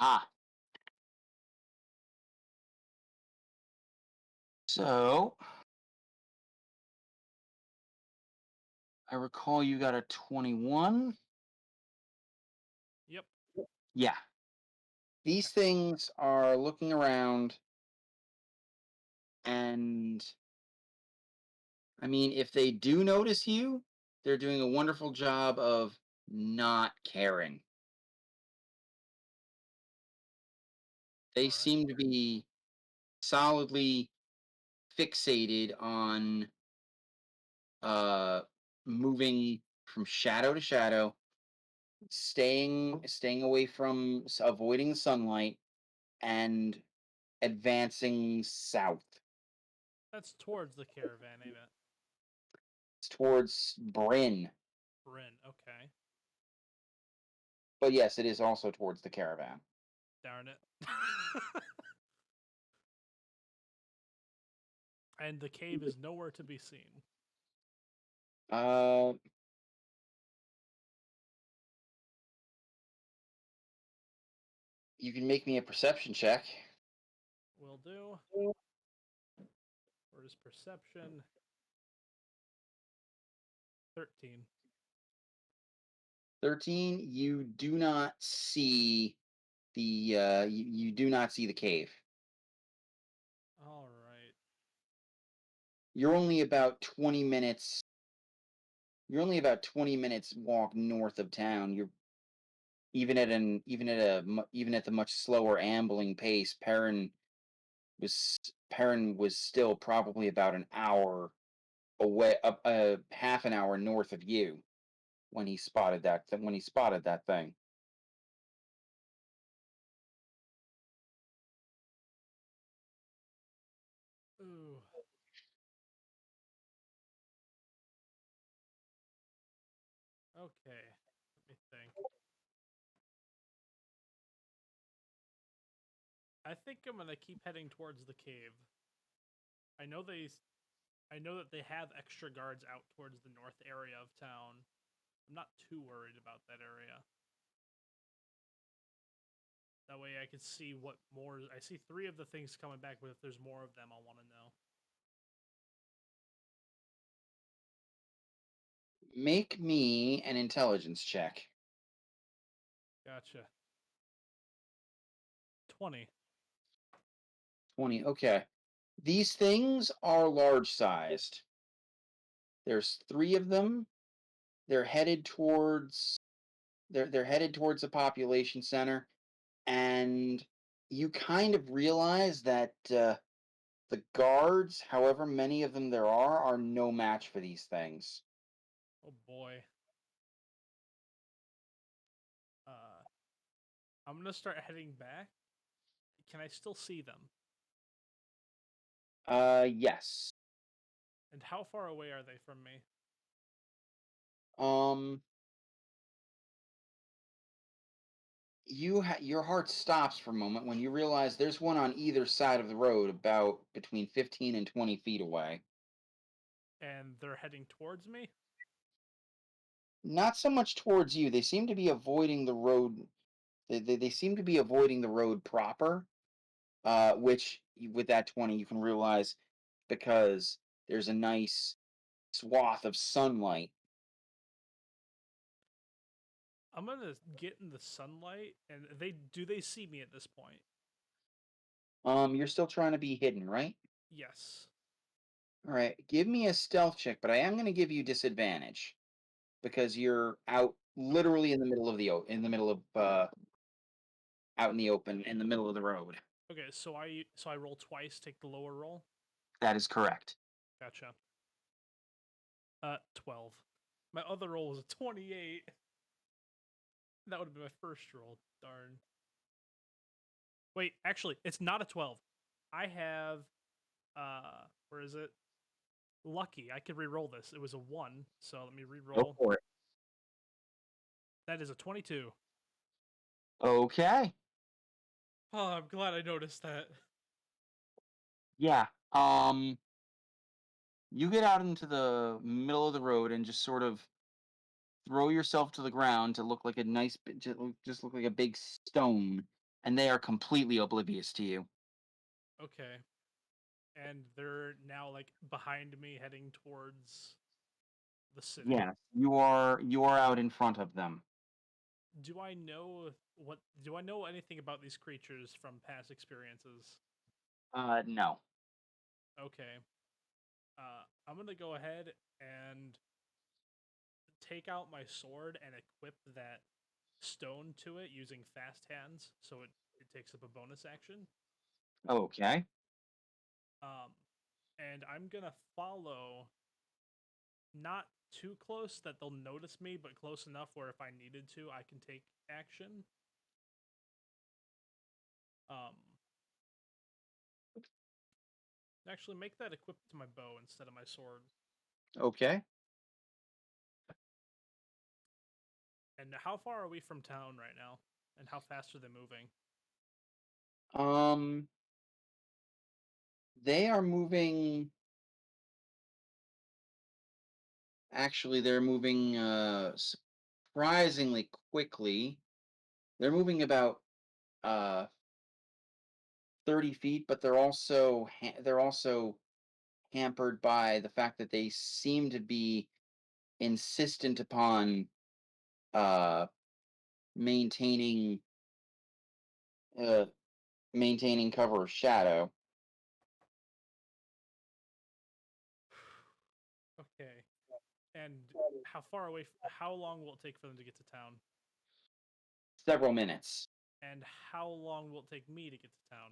Ah. So, I recall you got a 21. Yep. Yeah. These things are looking around, and I mean, if they do notice you, they're doing a wonderful job of not caring. They All right. seem to be solidly fixated on uh moving from shadow to shadow, staying away from avoiding the sunlight and advancing south. That's towards the caravan, ain't it? It's towards Brynn. Brynn. Okay. But yes, it is also towards the caravan. Darn it. And the cave is nowhere to be seen. Uh, you can make me a perception check. Will do. Where's perception? 13. 13. You do not see the you do not see the cave. All right. You're only about 20 minutes. You're only about 20 minutes walk north of town. You're even at the much slower ambling pace. Perrin was still probably about an hour away, half an hour north of you when he spotted that thing. Ooh. Okay. Let me think. I think I'm gonna keep heading towards the cave. I know that they have extra guards out towards the north area of town. I'm not too worried about that area. That way I can see what more. I see 3 of the things coming back, but if there's more of them, I'll want to know. Make me an intelligence check. Gotcha. 20. 20. Okay. These things are large sized. There's 3 of them. They're headed towards they're headed towards the population center, and you kind of realize that the guards, however many of them there are no match for these things. Oh boy. Uh, I'm gonna start heading back. Can I still see them? Yes. And how far away are they from me? Your heart stops for a moment when you realize there's one on either side of the road, about between 15 and 20 feet away. And they're heading towards me? Not so much towards you. They seem to be avoiding the road. They seem to be avoiding the road proper, which with that 20 you can realize because there's a nice swath of sunlight. I'm gonna get in the sunlight, and they see me at this point? You're still trying to be hidden, right? Yes. All right, give me a stealth check, but I am going to give you disadvantage because you're out literally in the middle of out in the open in the middle of the road. Okay, so I roll twice, take the lower roll. That is correct. Gotcha. 12. My other roll was a 28. That would have been my first roll. Darn. Wait, actually, it's not a 12. I have, where is it? Lucky. I could re-roll this. It was a 1, so let me Go re-roll. for it. That is a 22. Okay. Oh, I'm glad I noticed that. Yeah. You get out into the middle of the road and just sort of throw yourself to the ground to look like a nice, just look like a big stone, and they are completely oblivious to you. Okay. And they're now, like, behind me heading towards the city. Yes, you are out in front of them. Do I know anything about these creatures from past experiences? No. Okay. I'm gonna go ahead and take out my sword and equip that stone to it using fast hands, so it takes up a bonus action. Okay. And I'm gonna follow, not too close that they'll notice me, but close enough where if I needed to, I can take action. Actually, make that equipped to my bow instead of my sword. Okay. And how far are we from town right now? And how fast are they moving? They are moving. Actually, they're moving surprisingly quickly. They're moving about 30 feet, but they're also hampered by the fact that they seem to be insistent upon uh, maintaining uh, maintaining cover of shadow. Okay. And how long will it take for them to get to town? Several minutes. And how long will it take me to get to town?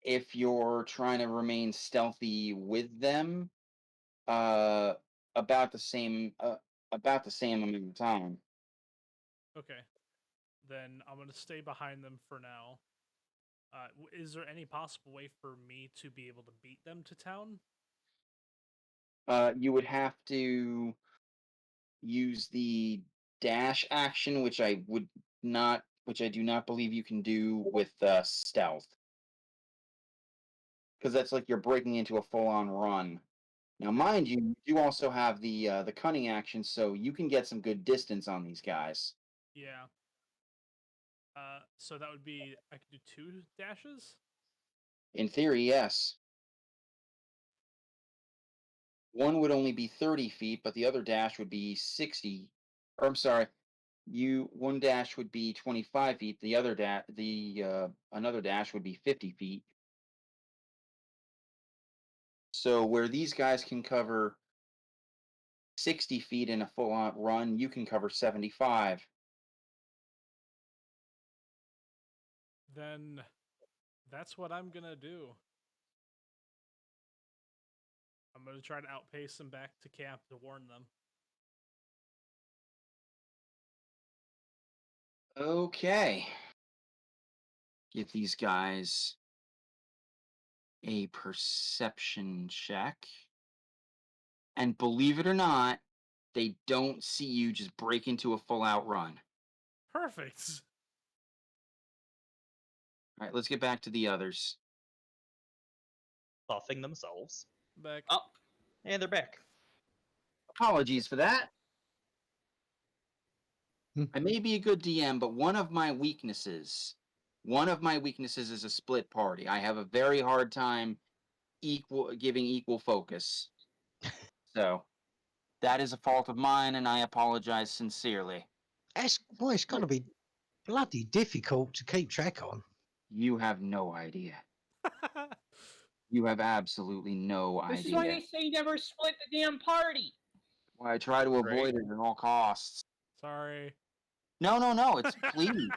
If you're trying to remain stealthy with them, about the same amount of time. Okay. Then I'm gonna stay behind them for now. Is there any possible way for me to be able to beat them to town? You would have to use the dash action, which I do not believe you can do with stealth, because that's like you're breaking into a full-on run. Now, mind you, you also have the cunning action, so you can get some good distance on these guys. Yeah. So that would be, I could do 2 dashes? In theory, yes. One would only be 30 feet, but the other dash would be 60. Or I'm sorry, one dash would be 25 feet. The other another dash would be 50 feet. So where these guys can cover 60 feet in a full-on run, you can cover 75. Then that's what I'm gonna do. I'm gonna try to outpace them back to camp to warn them. Okay. Give these guys a perception check. And believe it or not, they don't see you just break into a full-out run. Perfect! All right, let's get back to the others. Buffing themselves. Back. Oh, And they're back. Apologies for that. I may be a good DM, but one of my weaknesses is a split party. I have a very hard time giving equal focus. So that is a fault of mine, and I apologize sincerely. It's got to be bloody difficult to keep track on. You have no idea. You have absolutely no This is idea. why they say never split the damn party. Why I try to avoid it at all costs. Sorry. No. It's please.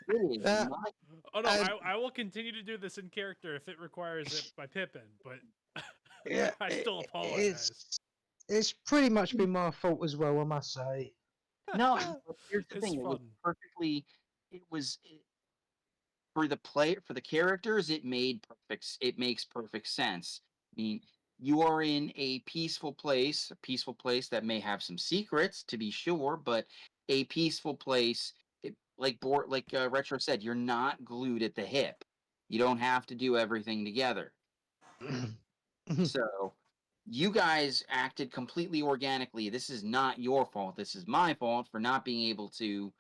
Please. Uh, not- Oh no, And- I will continue to do this in character if it requires it by Pippin, but Yeah, I still apologize. it's pretty much been my fault as well, I must say. No, but here's the It's thing. It was fun. perfectly. It was for the player, for the characters. It makes perfect sense. I mean, you are in a peaceful place that may have some secrets, to be sure, but a peaceful place. Like Retro said, you're not glued at the hip. You don't have to do everything together. So you guys acted completely organically. This is not your fault. This is my fault for not being able to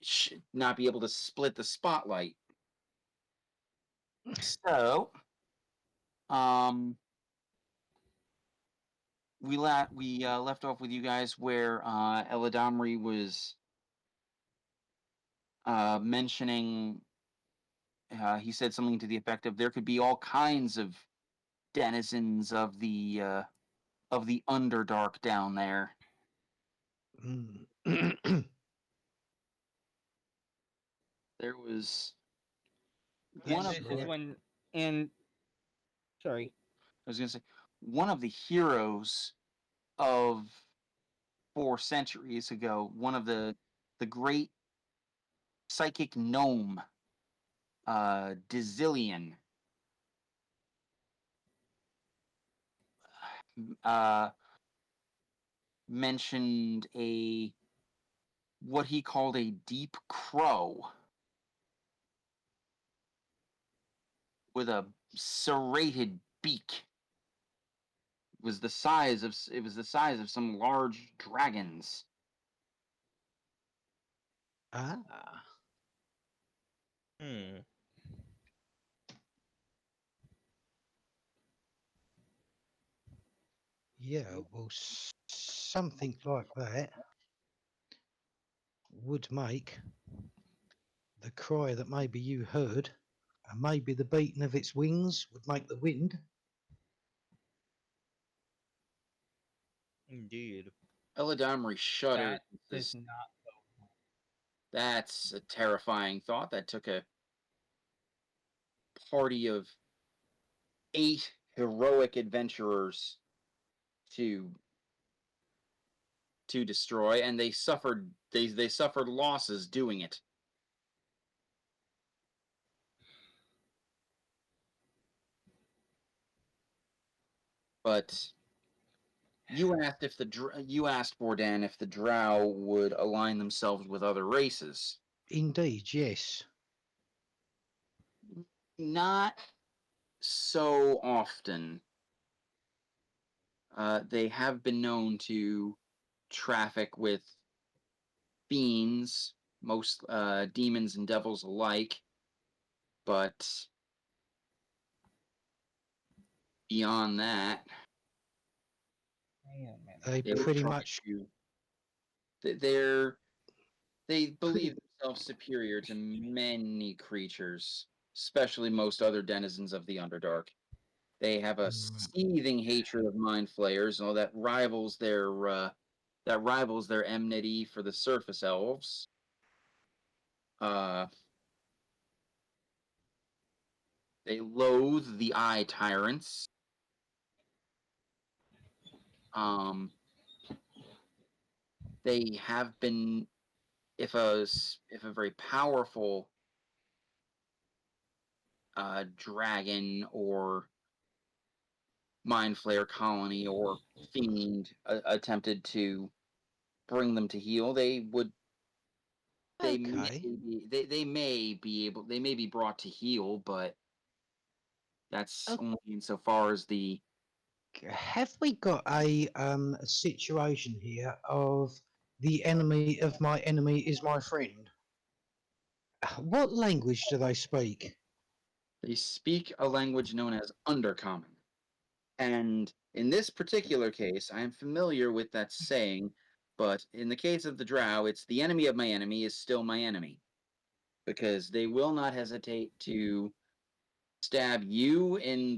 split the spotlight. So, we left off with you guys where Eladamri was mentioning. He said something to the effect of there could be all kinds of denizens of the Underdark down there. There was one And of this right. is when, and sorry, I was going to say one of the heroes of 4 centuries ago, one of the great psychic gnome, Dizillion, uh, mentioned what he called a deep crow with a serrated beak. It was the size of some large dragons. Ah, Hmm. yeah, well, something like that would make the cry that maybe you heard, and maybe the beating of its wings would make the wind. Indeed. Eladamri shuddered. that does not. That's a terrifying thought. That took a party of 8 heroic adventurers to destroy, and they suffered losses doing it. But you asked Bordan if the Drow would align themselves with other races. Indeed, yes. Not so often. They have been known to traffic with fiends, most demons and devils alike, but beyond that, Man, man. They they would pretty try much, to. They believe themselves superior to many creatures, especially most other denizens of the Underdark. They have a seething hatred of mind flayers, and that rivals their enmity for the surface elves. They loathe the eye tyrants. They have been, if a very powerful dragon or mind flayer colony or fiend attempted to bring them to heal, they okay. may be brought to heal, but that's Okay. only insofar as the Have we got a situation here of the enemy of my enemy is my friend? What language do they speak? they speak a language known as Undercommon. And in this particular case, I am familiar with that saying, but in the case of the Drow, it's the enemy of my enemy is still my enemy. Because they will not hesitate to stab you in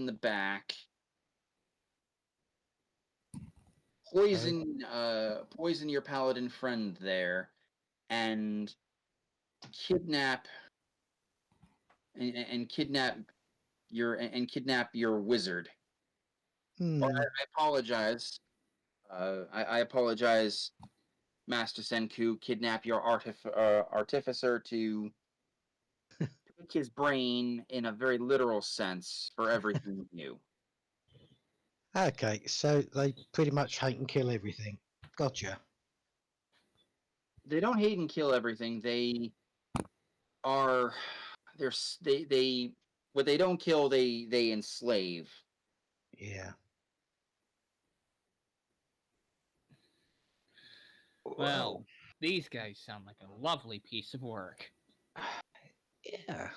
the back poison your paladin friend there, and kidnap and kidnap your wizard. Hmm. Or I apologize. I apologize, Master Senku. Kidnap your artificer to pick his brain in a very literal sense for everything new. Okay, so they pretty much hate and kill everything. Gotcha. They don't hate and kill everything. They are they what they don't kill they enslave. Yeah. Well, these guys sound like a lovely piece of work. Yeah.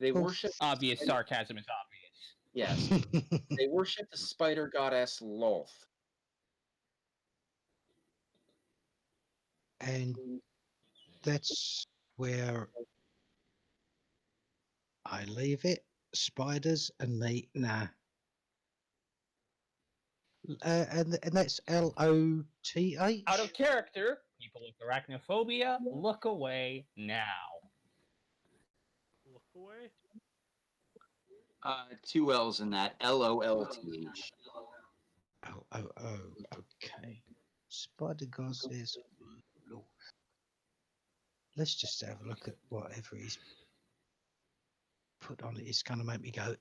They Well, worship Obvious sarcasm is obvious. yes. They worship the spider goddess Lolth. and that's where I leave it. Spiders and meat, nah. And that's LOTH. Out of character, people with arachnophobia, look away now. Look away. 2 L's in that. LOLTH. Oh, okay. Spider goddess. Let's just have a look at whatever he's put on it. It's gonna make me go.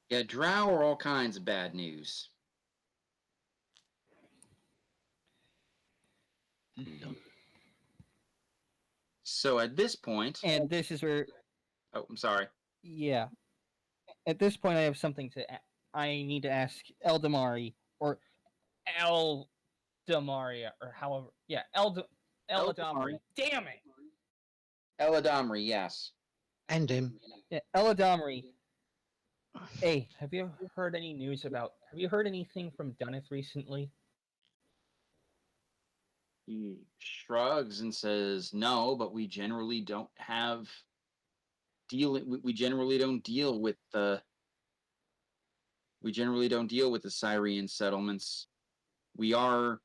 Yeah, drow are all kinds of bad news. So at this point, And this is where, oh, I'm sorry. yeah. At this point, I have something to. I need to ask Eldamari or Eldamaria or however. Yeah, Eldamari. Damn it. Eladamri, yes. And him. Yeah, Eldamari. Hey, have you heard any news about? Have you heard anything from Dunneth recently? He shrugs and says, "No, but we generally don't have we generally don't deal with the Syrian settlements. We are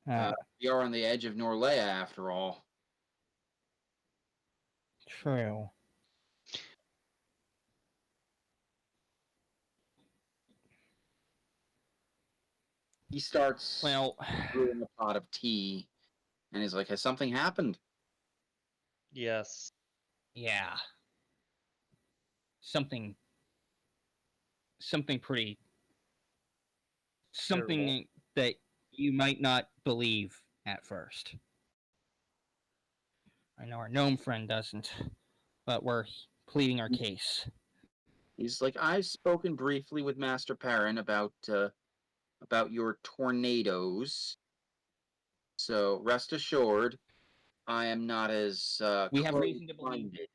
we are on the edge of Norlea after all." True. He starts Well, brewing a pot of tea, and he's like, "Has something happened?" Yes. Yeah. Something pretty. Something that you might not believe at first. I know our gnome friend doesn't, but we're pleading our case. He's like, "I've spoken briefly with Master Perrin about your tornadoes. So rest assured, I am not as We have reason to believe. closed-minded."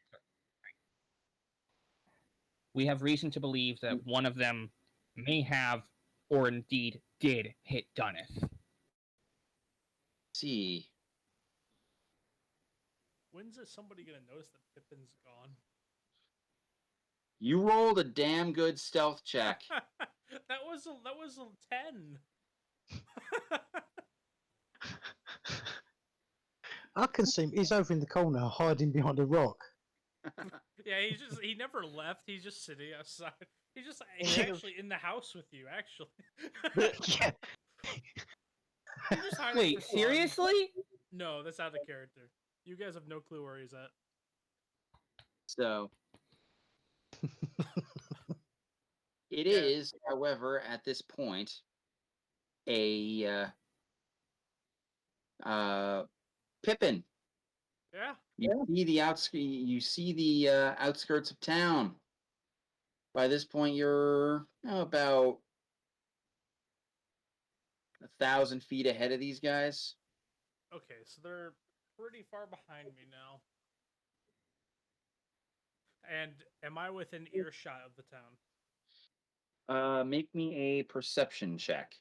We have reason to believe that one of them may have, or indeed did, hit Dunneth. See, When's somebody gonna notice that Pippin's gone? you rolled a damn good stealth check. that was a 10. I can see him. He's over in the corner, hiding behind a rock. Yeah, he never left. He's just sitting outside. He's actually in the house with you. Actually. Yeah. He's just hiding wait, for fun. seriously? No, that's out of character. You guys have no clue where he's at. So it is, however, at this point, a Pippin. Yeah. You see the outskirts of town. By this point, you're about 1,000 feet ahead of these guys. Okay, so they're pretty far behind me now. And am I within earshot of the town? Make me a perception check.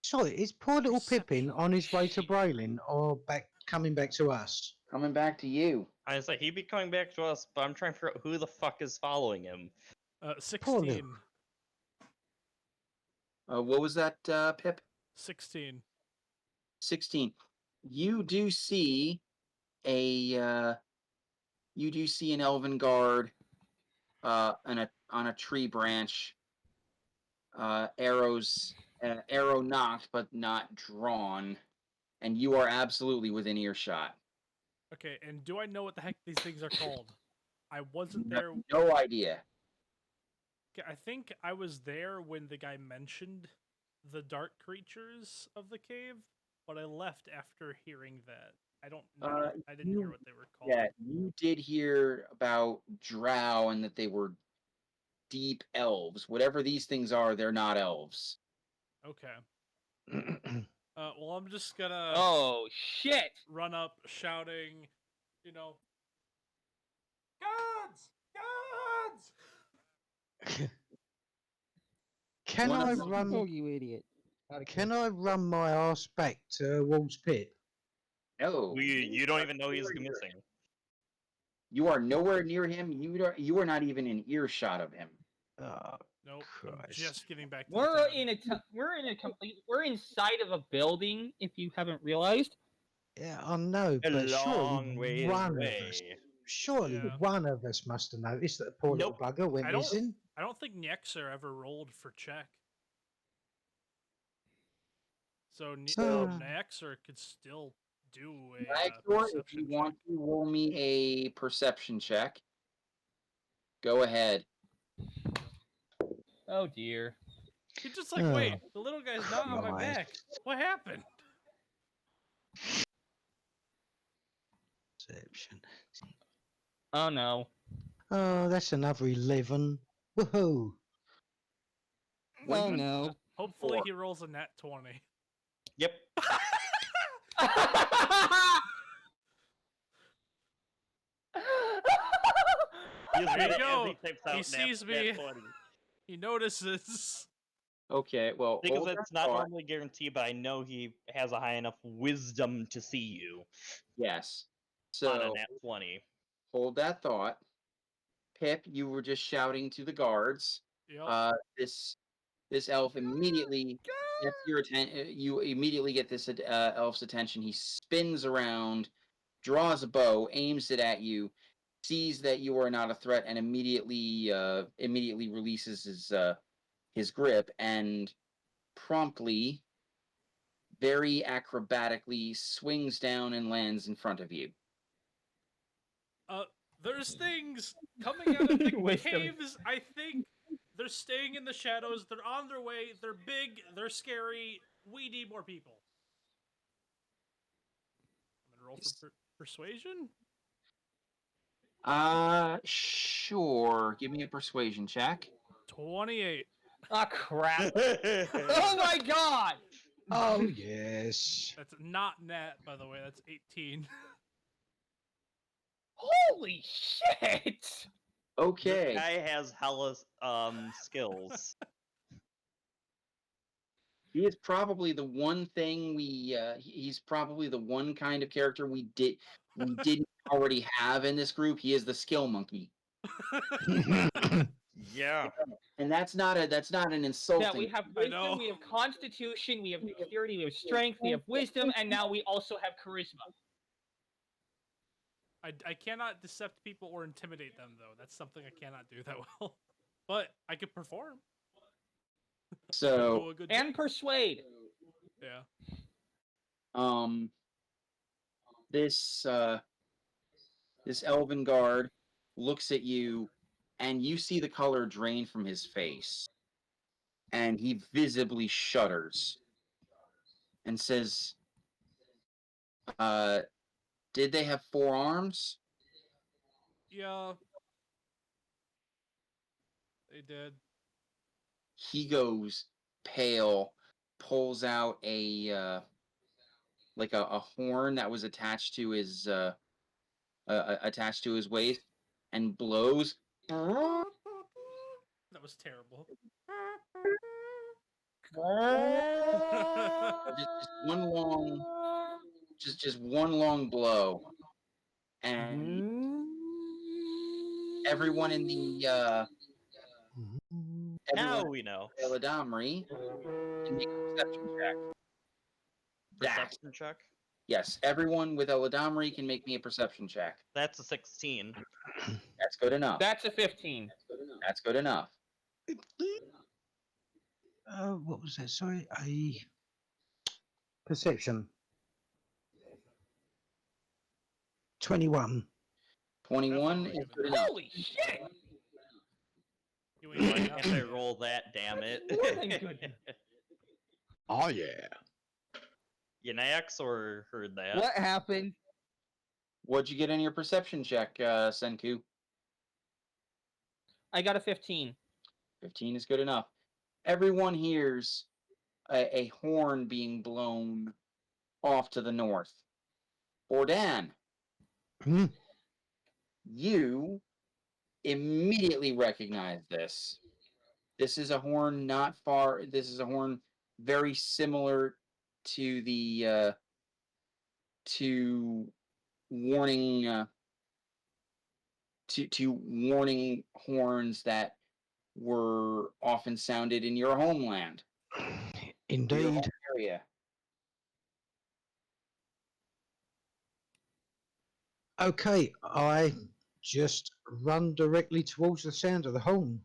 Sorry, is poor little Pippin on his way to Braylin or coming back to us? Coming back to you. I was like, he'd be coming back to us, but I'm trying to figure out who the fuck is following him. 16. What was that, Pip? 16. 16. You do see an elven guard on a tree branch. Arrow knocked but not drawn, and you are absolutely within earshot. Okay, and do I know what the heck these things are called? I wasn't there. No idea. Okay, I think I was there when the guy mentioned the dark creatures of the cave, but I left after hearing that. I don't know. I didn't hear what they were called. Yeah, you did hear about drow and that they were deep elves. Whatever these things are, they're not elves. Okay. Well, I'm just gonna Oh shit! run up shouting, gods! Gods! Can One of I them- run? Oh, you idiot. Can I run my ass back to Wolf's Pit? No, You don't even know he's missing. you are nowhere near him. You are not even in earshot of him. Oh, Nope. I'm Christ. just getting back to We're the town. we're inside of a building. If you haven't realized. yeah, I know, A but long surely ways one of us, away. surely Yeah. one of us must have noticed that the poor Nope. little bugger went I don't- missing. I don't think Nyexer ever rolled for check. So Nyexer could still do a Nightshore, if perception you check. want to roll me a perception check, go ahead. Oh dear. You're just like, Oh. wait, the little guy's not on my Christ. back. What happened? Perception. Oh no. Oh, that's another 11. Woohoo! Oh no. Hopefully he rolls a nat 20. Yep. There you go. He, types He out sees nat me. 20. He notices. Okay, well, Because hold it's that not thought. normally guaranteed, but I know he has a high enough wisdom to see you Yes. on a So nat 20. hold that thought. Pip, you were just shouting to the guards. Yep. This elf immediately gets your attention. You immediately get this elf's attention. He spins around, draws a bow, aims it at you, sees that you are not a threat, and immediately releases his grip and promptly, very acrobatically, swings down and lands in front of you. There's things coming out of the Wisdom. caves. I think they're staying in the shadows. They're on their way. They're big. They're scary. We need more people. I'm gonna roll for persuasion. Sure. Give me a persuasion check. 28. Ah crap. Oh my god. Oh, yes. That's not nat, by the way. That's 18. Holy shit. Okay. This guy has hella skills. He is probably the one thing he's probably the one kind of character we didn't already have in this group. He is the skill monkey. Yeah. And that's not an insulting. Yeah, we have I know. wisdom, we have constitution, we have dexterity, we have strength, we have wisdom, and now we also have charisma. I cannot decept people or intimidate them, though. That's something I cannot do that well. But I could perform. So Do a good And persuade. Yeah. this elven guard looks at you, and you see the color drain from his face, and he visibly shudders and says, did they have 4 arms? Yeah. They did. He goes pale, pulls out a like a horn that was attached to his waist, and blows. That was terrible. Just one long blow, and everyone in the Now we know. Eladamri can make a perception check. Perception check. Yes, everyone with Eladamri can make me a perception check. That's a 16. That's good enough. That's a 15. That's good enough. What was that? Sorry, a perception. 21. 21 Definitely is good good enough. enough. Holy shit! You ain't Why lying can't up I yet. roll that, damn it? More than good. Oh yeah. Yanax or heard that? What happened? What'd you get in your perception check, Senku? I got a 15. 15 is good enough. Everyone hears a horn being blown off to the north. Bordan, Hmm. you immediately recognize this. This is a horn not far. This is a horn very similar to the to warning to warning horns that were often sounded in your homeland, your Indeed. home area. Okay, I just run directly towards the sound of the horn.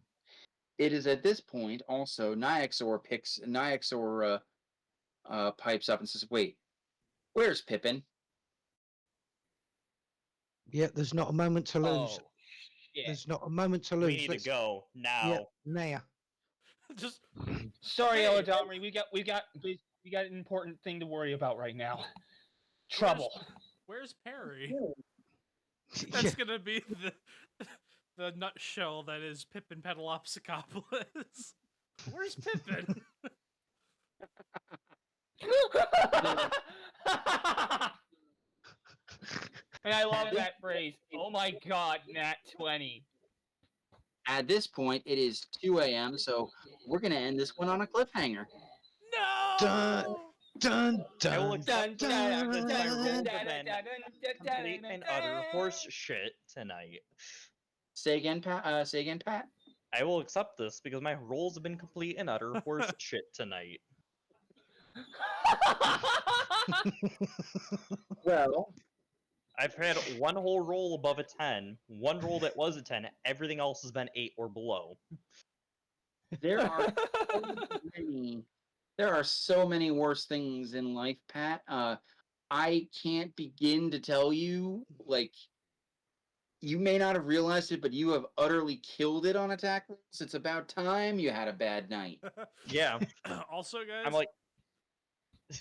It is at this point also Nyxor pipes up and says, "Wait, where's Pippin?" Yeah, there's not a moment to lose. Oh, shit. There's not a moment to lose. We need to go now. Yeah, now. Just Sorry, Hey. Eladamri. We got an important thing to worry about right now. Trouble. where's Perry? That's gonna be the nutshell that is Pippin Pedalopsicopolis. Where's Pippin? And I love that phrase. Oh my god, Nat 20. At this point, it is 2 a.m., so we're going to end this one on a cliffhanger. No! Dun I will dun accept dun, this. My dun, rolls dun. have been complete and utter horse shit tonight. Say again, Pat. I will accept this because my rolls have been complete and utter horse shit tonight. Well, I've had one whole roll above a 10, one roll that was a 10, everything else has been 8 or below. there are so many worse things in life, Pat. I can't begin to tell you, like, you may not have realized it, but you have utterly killed it on attack rolls. It's about time you had a bad night. Yeah, Also, guys, I'm like,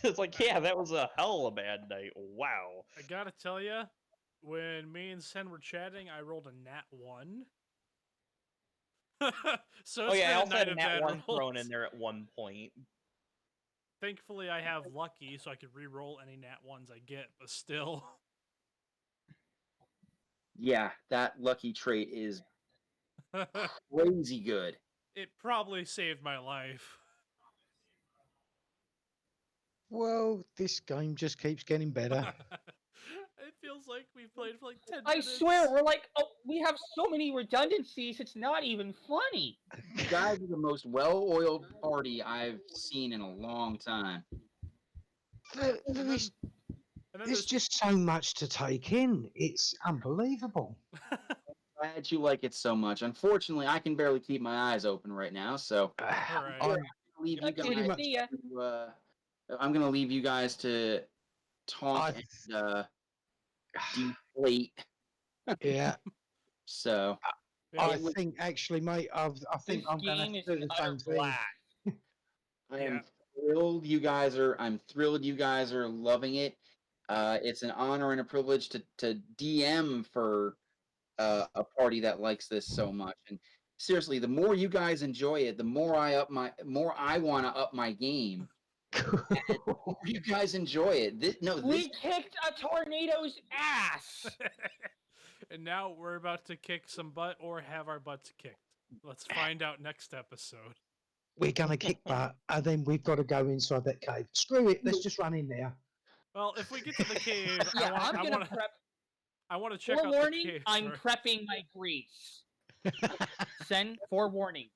it's like, yeah, that was a hell of a bad night. Wow. I gotta tell you, when me and Sen were chatting, I rolled a nat 1. So Oh it's yeah, I been a also night had a of nat bad 1 thrown rolls. in there at one point. Thankfully, I have lucky, so I could re-roll any nat 1s I get, but still. Yeah, that lucky trait is crazy good. It probably saved my life. Well, this game just keeps getting better. It feels like we've played for like 10 I minutes. swear, we're like, oh, we have so many redundancies, it's not even funny. You guys are the most well-oiled party I've seen in a long time. There And then is, there's there's just so much to take in. It's unbelievable. Glad you like it so much. Unfortunately, I can barely keep my eyes open right now, so Alright. I'm leave you Like, pretty guys much- see ya. to, I'm gonna leave you guys to talk I- and deflate. yeah. So Yeah, I think actually, mate, I think This I'm going to have game to is do an the utter same thing. blast. I Yeah. am thrilled you guys are. I'm thrilled you guys are loving it. It's an honor and a privilege to DM for a party that likes this so much. And seriously, the more you guys enjoy it, the more I want to up my game. The more you guys enjoy it. This We kicked a tornado's ass. and now we're about to kick some butt or have our butts kicked. Let's find out next episode. We're going to kick butt, and then we've got to go inside that cave. Screw it. Let's just run in there. Well, if we get to the cave, Yeah, I want I want to check out Forewarning, the cave I'm first. prepping my grease. Sen, forewarning,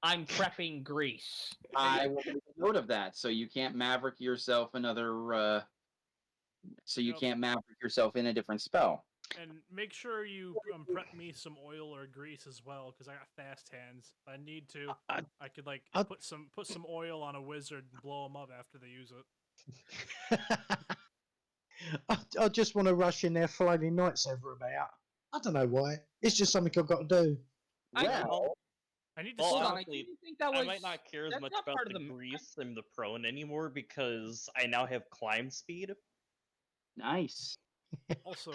I'm prepping grease. I will make a note of that, so you can't maverick yourself another. So you Yep. can't maverick yourself in a different spell. And make sure you prep me some oil or grease as well, because I got fast hands. If I need to, I could like I- put some oil on a wizard and blow them up after they use it. I just want to rush in there Friday nights over about. I don't know why. It's just something I've got to do. Well, I need to Well, Hold stop. on, I honestly, didn't think that was. I might not care as that's much not about part the of the. grease and the prone anymore because I now have climb speed. nice. Also,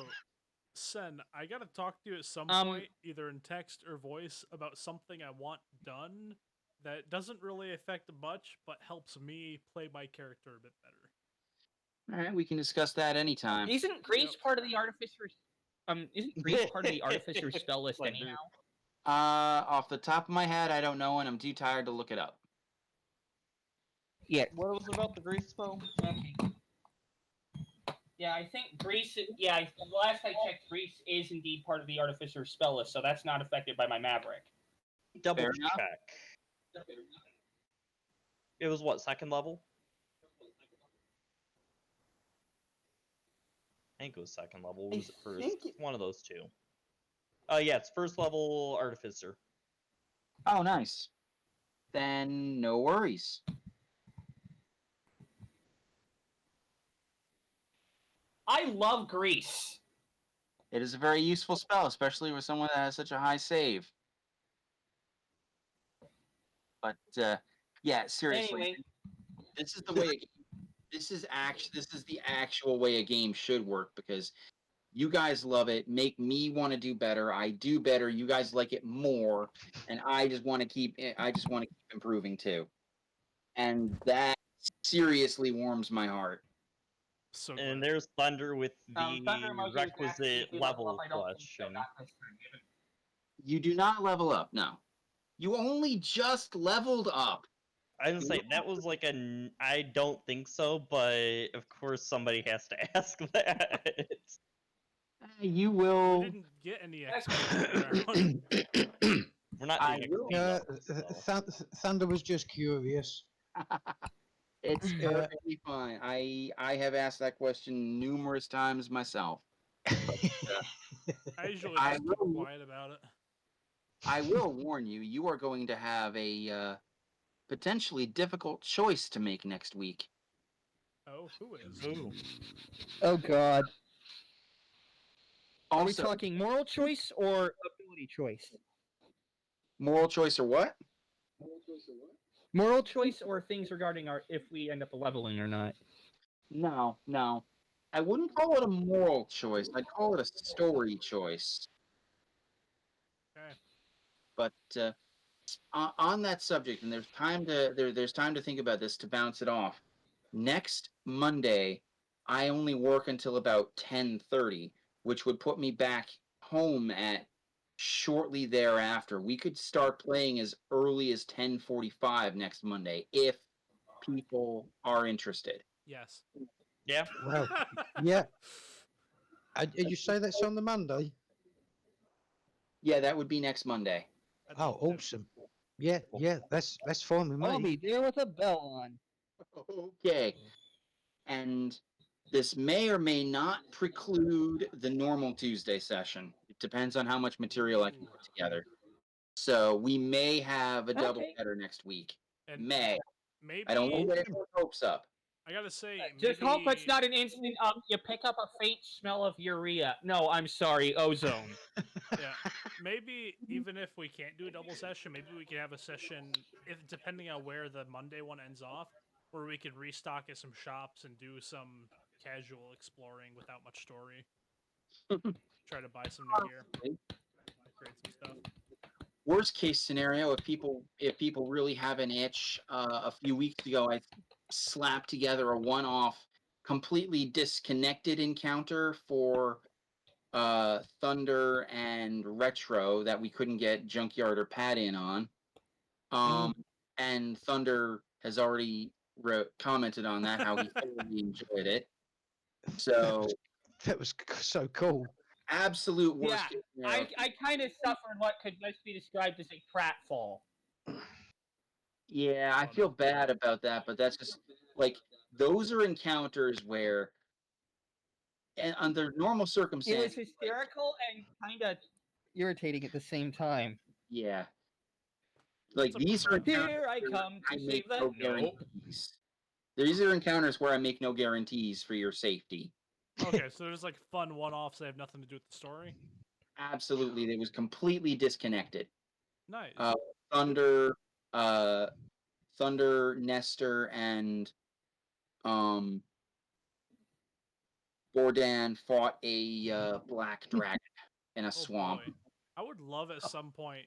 Sen, I gotta talk to you at some Um, point, either in text or voice, about something I want done that doesn't really affect much, but helps me play my character a bit better. All right, we can discuss that anytime. Isn't grease part of the artificer's? Isn't grease part of the artificer's spell list Slender. anyhow? Off the top of my head, I don't know, and I'm too tired to look it up. Yeah. What was about the grease spell? Okay. Yeah, I think grease. Yeah, the last I checked, grease is indeed part of the artificer's spell list, so that's not affected by my maverick. Double Fair enough. check. It was what, second level? I think it was second level. I Was it first? think it- One of those two. Yeah, it's first level artificer. Oh, nice. Then no worries. I love grease. It is a very useful spell, especially with someone that has such a high save. But yeah, seriously, Anyway, this is the way. This is the actual way a game should work because you guys love it, make me want to do better. I do better. You guys like it more, and I just want to keep improving too. And that seriously warms my heart. So And glad. there's Thunder with the Thunder emoji was asking requisite if you level level up. I don't think so, question. not this time, given- You do not level up. No, you only just leveled up. I didn't say that was like I don't think so, but of course somebody has to ask that. You We will. didn't get any XP round. We're not I doing will. XP levels, so. Thunder was just curious. It's Yeah. perfectly fine. I have asked that question numerous times myself. I usually I just keep will- quiet about it. I will warn you, you are going to have a potentially difficult choice to make next week. Oh, who is? Ooh. Oh God. Are we Also, talking moral choice or ability choice? moral choice or what? Moral choice or things regarding our if we end up leveling or not. No. I wouldn't call it a moral choice. I'd call it a story choice. Okay. But on that subject, and there's time to think about this to bounce it off. Next Monday, I only work until about 10:30, which would put me back home at shortly thereafter. We could start playing as early as 10:45 next Monday if people are interested. Yes. Yeah. Well, yeah. Did you say that's on the Monday? Yeah, that would be next Monday. Oh, awesome. Yeah, that's fine with I'll me. be there with a bell on. Okay. And this may or may not preclude the normal Tuesday session. It depends on how much material I can put together. So we may have a double Okay. header next week. And May. maybe I don't want to get your hopes up. I gotta say, Just maybe, hope it's not an instant you pick up a faint smell of urea. No, I'm sorry, ozone. Yeah, maybe even if we can't do a double session, maybe we can have a session, if depending on where the Monday one ends off, where we could restock at some shops and do some casual exploring without much story. Try to buy some new gear, upgrade some stuff. Worst case scenario, if people really have an itch, a few weeks ago I slapped together a one-off, completely disconnected encounter for Thunder and Retro that we couldn't get Junkyard or Pat in on. And Thunder has already commented on that, how he thoroughly enjoyed it. So That was so cool. absolute worst Yeah, case scenario. I kind of suffered what could best be described as a pratfall. Yeah, I Oh, feel no. bad about that, but that's just like those are encounters where, and under normal It was circumstances, hysterical and kind of Irritating at the same time. yeah, That's like a these are problem. encounters here I where come I to make save the no nope. guarantees. These are encounters where I make no guarantees for your safety. Okay, so there's like fun one-offs that have nothing to do with the story. Absolutely, it was completely disconnected. Nice. Thunder, Thunder, Nestor, and Bordan fought a black dragon in a Oh swamp. boy, I would love at some point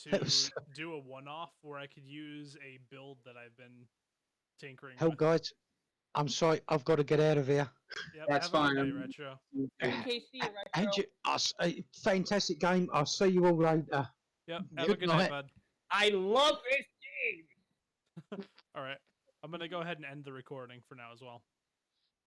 That to was- do a one-off where I could use a build that I've been tinkering Hell, with. guys, I'm sorry, I've got to get out of here. Yep, That's have a good fine. night, Retro. Okay, see you, And Retro. fantastic game. I'll see you all later. Yep, have a Good good night, night. bud. I love this game. All right, I'm gonna go ahead and end the recording for now as well.